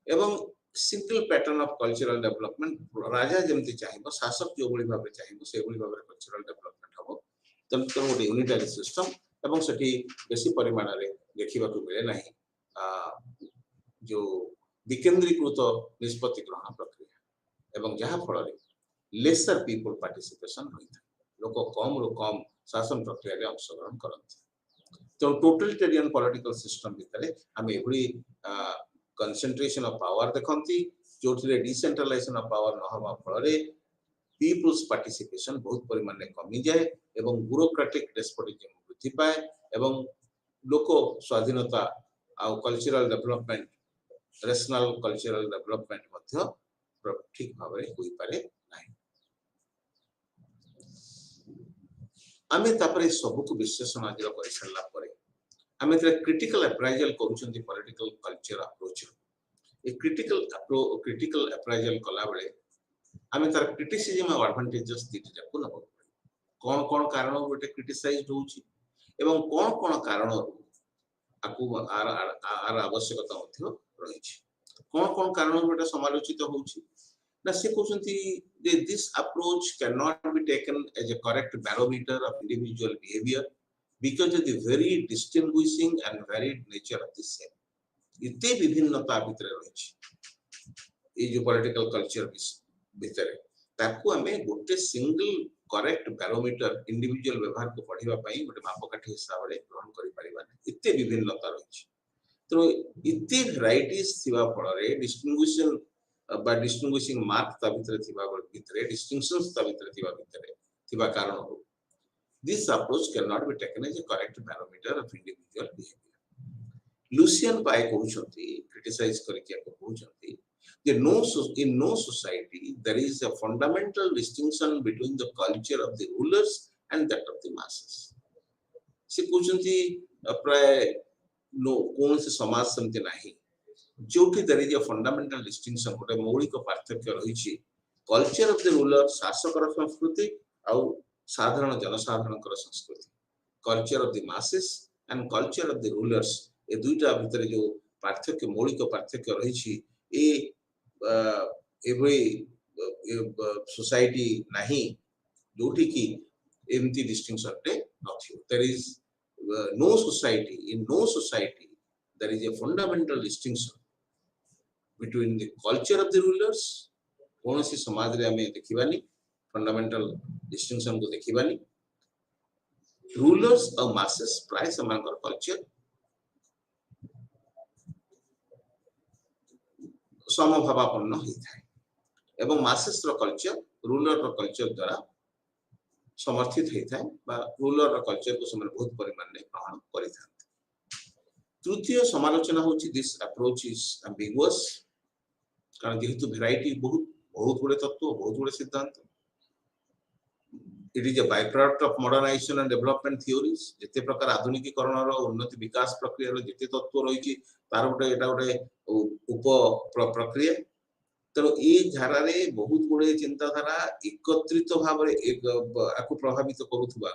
एवं simple pattern of cultural development राजा जेमति चाहिबो शासक जो बळी भाबे चाहिबो से बळी भाबे कल्चरल डेवलपमेंट हबो तंत्र गोटे यूनिटरी सिस्टम एवं सेठी बेसी परिमाण रे देखिबा को मिले नाही जो विकेंद्रीकृत निष्पत्ति ग्रहण प्रक्रिया एवं जहा फल रे लेसर पीपल पार्टिसिपेशन होता लोक कम रो कम शासन प्रक्रिया रे अंशग्रहण करते तो टोटलिटेरियन पॉलिटिकल सिस्टम भितर हम एभली कंसंट्रेशन ऑफ पावर देखंती जोथरे डिसेंट्रलाइजेशन ऑफ पावर न हवा फल रे पीपल्स पार्टिसिपेशन बहुत परिमाण में कमी जाए एवं ब्यूरोक्रेटिक डेस्पोटिज्म वृद्धि पाए एवं लोक स्वाधीनता आ cultural development rational cultural development मध्य ठीक भाव में होई पारे नाही आमे तापरे सब को विश्लेषण आज कर सारला परे आमे तरे क्रिटिकल अप्राइजल करूछंती पॉलिटिकल कल्चर अप्रोच ए क्रिटिकल अप्राइजल कला बेले आमे तार क्रिटिसिज्म और एडवांटेजेस दीटी जाको नबो कोन कोन कारण गोटे क्रिटिसाइज्ड होउची एवं कोन कोन कारण आकु आर आवश्यकता मध्य रहिछि कोन कोन कारण गोटे समालोचित होउची ना से कहउछंती जे this approach can not be taken as a correct barometer of individual behaviour because of the very distinguishing and varied nature of the same इतने विभिन्नता भितर रही ये जो पॉलिटिकल कल्चर भितर ताकू हमें गोटे सिंगल करेक्ट बैरोमीटर इंडिविजुअल व्यवहार को पढ़िबा पई गोटे मापकाठी हिसाब रे ग्रहण करि परिबा इतने विभिन्नता रही तो इतने वैराइटीज थिबा फल रे डिस्टिंग्विशन बा डिस्टिंग्विशिंग मार्क ता भितर थिबा डिस्टिंक्शंस ता भितर थिबा कारण हो this approach cannot be taken as a correct barometer of individual behavior Lucian Pai कहउछंती क्रिटिसाइज करके कहउछंती that in no society there is a fundamental distinction between the culture of the rulers and that of the masses से कहउछंती प्राय no कोन से समाज समते नाही जोठी there is a fundamental distinction गोटे मौलिक पार्थक्य रहिछि कल्चर ऑफ द रूलर शासकर संस्कृति आ साधारण जनसाधारण संस्कृति culture of the masses and culture of the rulers ए दुईटा भितर जो पार्थक्य मौलिक पार्थक्य रही सोसाइटी नहीं जोठी की एमती डिस्टिंक्शन टे नथियो there is no society in no society there is a fundamental distinction between the culture of the rulers कौन सी समाज रे हमें देखिबानी फंडामेंटल डिस्टिंक्शन को देखिबानी रूलर्स और मासेस प्राय समान कल्चर समभावापन्न होता है एवं मासेस रो कल्चर रूलर रो कल्चर द्वारा समर्थित होता है बा रूलर रो कल्चर को समान बहुत परिमाण में ग्रहण करिथांते तृतीय समालोचना होची दिस अप्रोच इज एम्बिगुअस कारण जेहेतु वैरायटी बहुत गुड़े तत्व बहुत गुड़े सिद्धांत It is a byproduct of modernization and development theories जिते प्रकार आधुनिकीकरण रो उन्नति विकास प्रक्रिया रो जिते तत्व रही तार गोटे एटा गोटे उप प्रक्रिया तो ए धारा रे बहुत गुड़े चिंताधारा एकत्रित भाव रे एक आकु प्रभावित करूथबा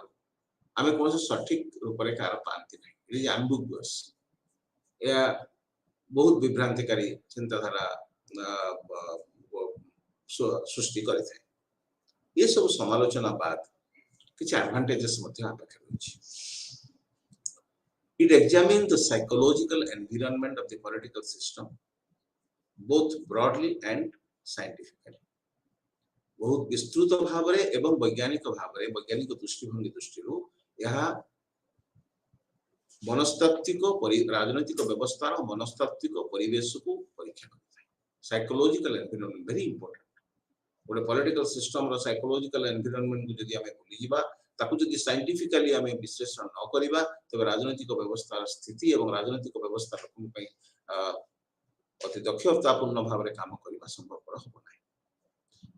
आमे कोन सठिक रूप रे कार पांति नै इट इज एम्बिगुअस या बहुत विभ्रांतिकारी चिंताधारा सृष्टि करे थे ये सब समालोचना बाद किछ एडवांटेजेस मध्य आपके रही it examine the psychological environment of the political system both broadly and scientifically बहुत विस्तृत भाव रे एवं वैज्ञानिक भाव रे वैज्ञानिक दृष्टिभंगी दृष्टिरो यह मनस्तात्विक राजनैतिक व्यवस्था और मनस्तात्विक परिवेश को परीक्षा करता है साइकोलॉजिकल एनवायरनमेंट वेरी इंपोर्टेंट गोटे पॉलिटिकल सिस्टम रो साइकोलॉजिकल एनवायरनमेंट को जदि हमें भूली जिबा ताकू जदि साइंटिफिकली हमें विश्लेषण न करिबा तबे राजनीतिक व्यवस्था स्थिति एवं राजनीतिक व्यवस्था लोकन पई अति दक्षतापूर्ण भाव में काम करने संभवपर हम ना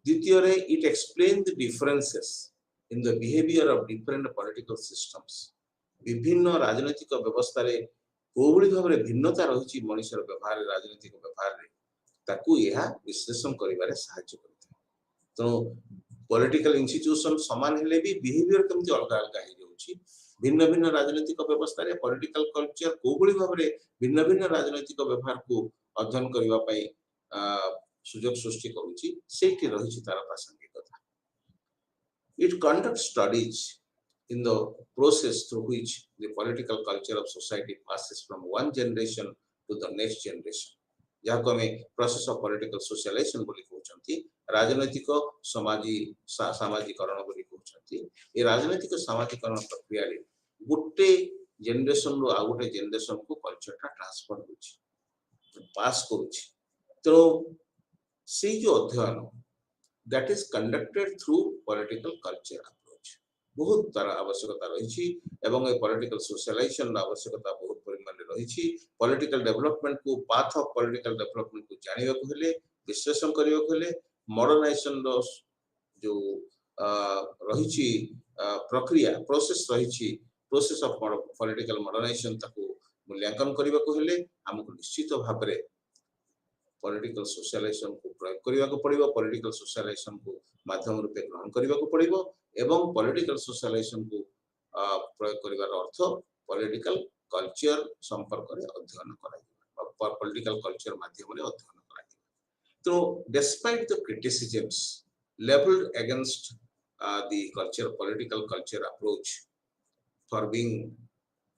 द्वितीय रे it explain the differences in the behaviour of different political systems विभिन्न राजनीतिक व्यवस्था रे कोबली भाव में भिन्नता रही मनुष्यर व्यवहार राजनीतिक व्यवहार रे ताकू यह विश्लेषण करिबारे सहायता करता तो पॉलिटिकल इंस्टीट्यूशन समान हेले भी बिहेवियर केमती अलग अलग हो जाउछि भिन्न भिन्न राजनीतिक व्यवस्था रे पॉलिटिकल कल्चर कोबली भाव में भिन्न भिन्न राजनीतिक व्यवहार को अध्ययन करबा पई सुजोग सृष्टि करूछि सेठी रहिछि तार प्रासंगिकता it conduct studies in the process through which the political culture of society passes from one generation to the next generation जाको हमें प्रोसेस ऑफ पॉलिटिकल सोशलाइजेशन बोली कहउछंती राजनीतिक सामाजिकरण बोली कहउछंती ए राजनीतिक सामाजिकरण प्रक्रिया रे गुटे जनरेशन रो आ गुटे जनरेशन को कल्चर टा ट्रांसफर होछि पास करूछि तो से जो अध्ययन that is conducted through political culture approach बहुत तरह आवश्यकता रही एवं ए पॉलिटिकल सोशलाइजेशन आवश्यकता बहुत परिमाण में रही पॉलिटिकल डेवलपमेंट को पाथ ऑफ पॉलिटिकल डेवलपमेंट को जानवा को हेले विश्लेषण करबा को हेले मॉडर्नाइजेशन रो जो रही प्रक्रिया प्रोसेस रही प्रोसेस ऑफ पॉलिटिकल मॉडर्नाइजेशन ताको मूल्यांकन करबा को हेले हमको निश्चित भाव में पॉलिटिकल सोशलाइजेशन को प्रयोग करबा को पड़िबो पॉलिटिकल सोशलाइजेशन को माध्यम रूपे ग्रहण करबा को पड़िबो एवं पॉलिटिकल सोशलाइजेशन को प्रयोग करबार अर्थ पॉलिटिकल कल्चर संपर्क रे अध्ययन कराइबा पॉलिटिकल कल्चर माध्यम रे अध्ययन कराइबा तो despite the criticisms levelled against the culture political culture approach for being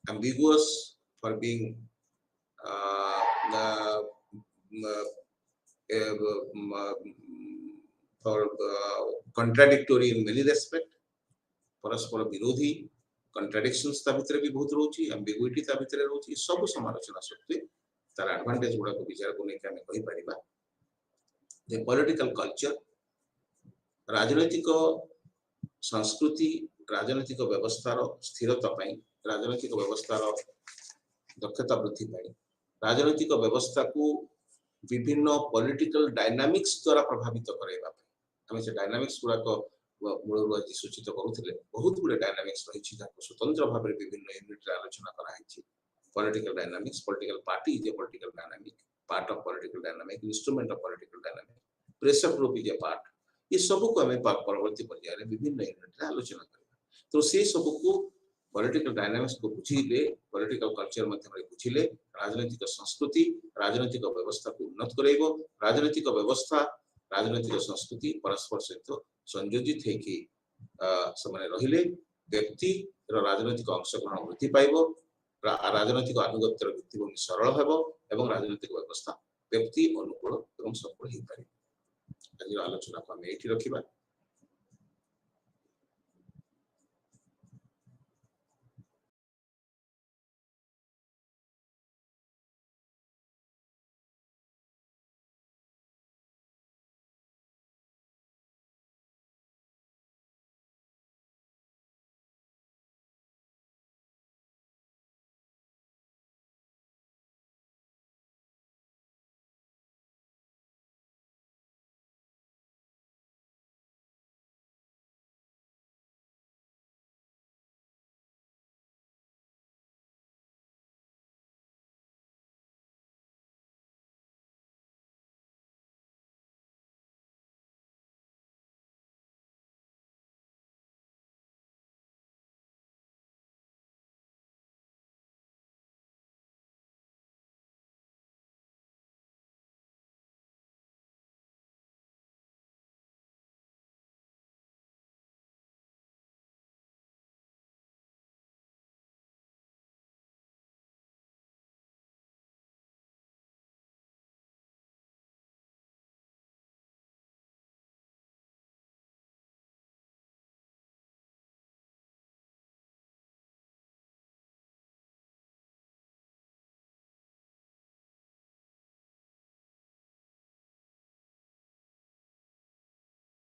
ambiguous for being for contradictory in many respect परस्पर विरोधी contradictions ता भितर भी बहुत रहउची ambiguity ता भितर रहउची सब समालोचना सत्वे तार एडवांटेज गुडा को विचार को लेके हमें कहि परिबा जे पॉलिटिकल कल्चर राजनीतिक संस्कृति राजनीतिक व्यवस्थार स्थिरता पाई राजनीतिक व्यवस्थार दक्षता वृद्धि पाई राजनीतिक व्यवस्था को विभिन्न पॉलिटिकल डायनामिक्स द्वारा प्रभावित करैबा हमें से डायनामिक्स गुडा को मूल आज सूचित करूथिले बहुत गुडे डायनामिक्स रही जाको स्वतंत्र भाव में विभिन्न यूनिट आलोचना करा है political dynamics political party is a political dynamic part of political dynamic instrument of political dynamic pressure group is a part ये सब को हमें परवर्ती पर्याय में विभिन्न यूनिट आलोचना करबा तो से सब को पॉलिटिकल डायनामिक्स को बुझिले पॉलिटिकल कल्चर माध्यम रे बुझिले राजनीतिक संस्कृति राजनीतिक व्यवस्था को उन्नत करैबो राजनीतिक व्यवस्था राजनीतिक संस्कृति परस्पर सहित संयोजित है कि समय रहिले व्यक्ति राजनीतिक अंशग्रहण वृद्धि पाइबो राजनीतिक अनुगत्यर भित्तिभूमि सरल हेबो एवं राजनीतिक व्यवस्था व्यक्ति अनुकूल एवं सफल हो पारिबो आज आलोचना को हम एठी रखिबा।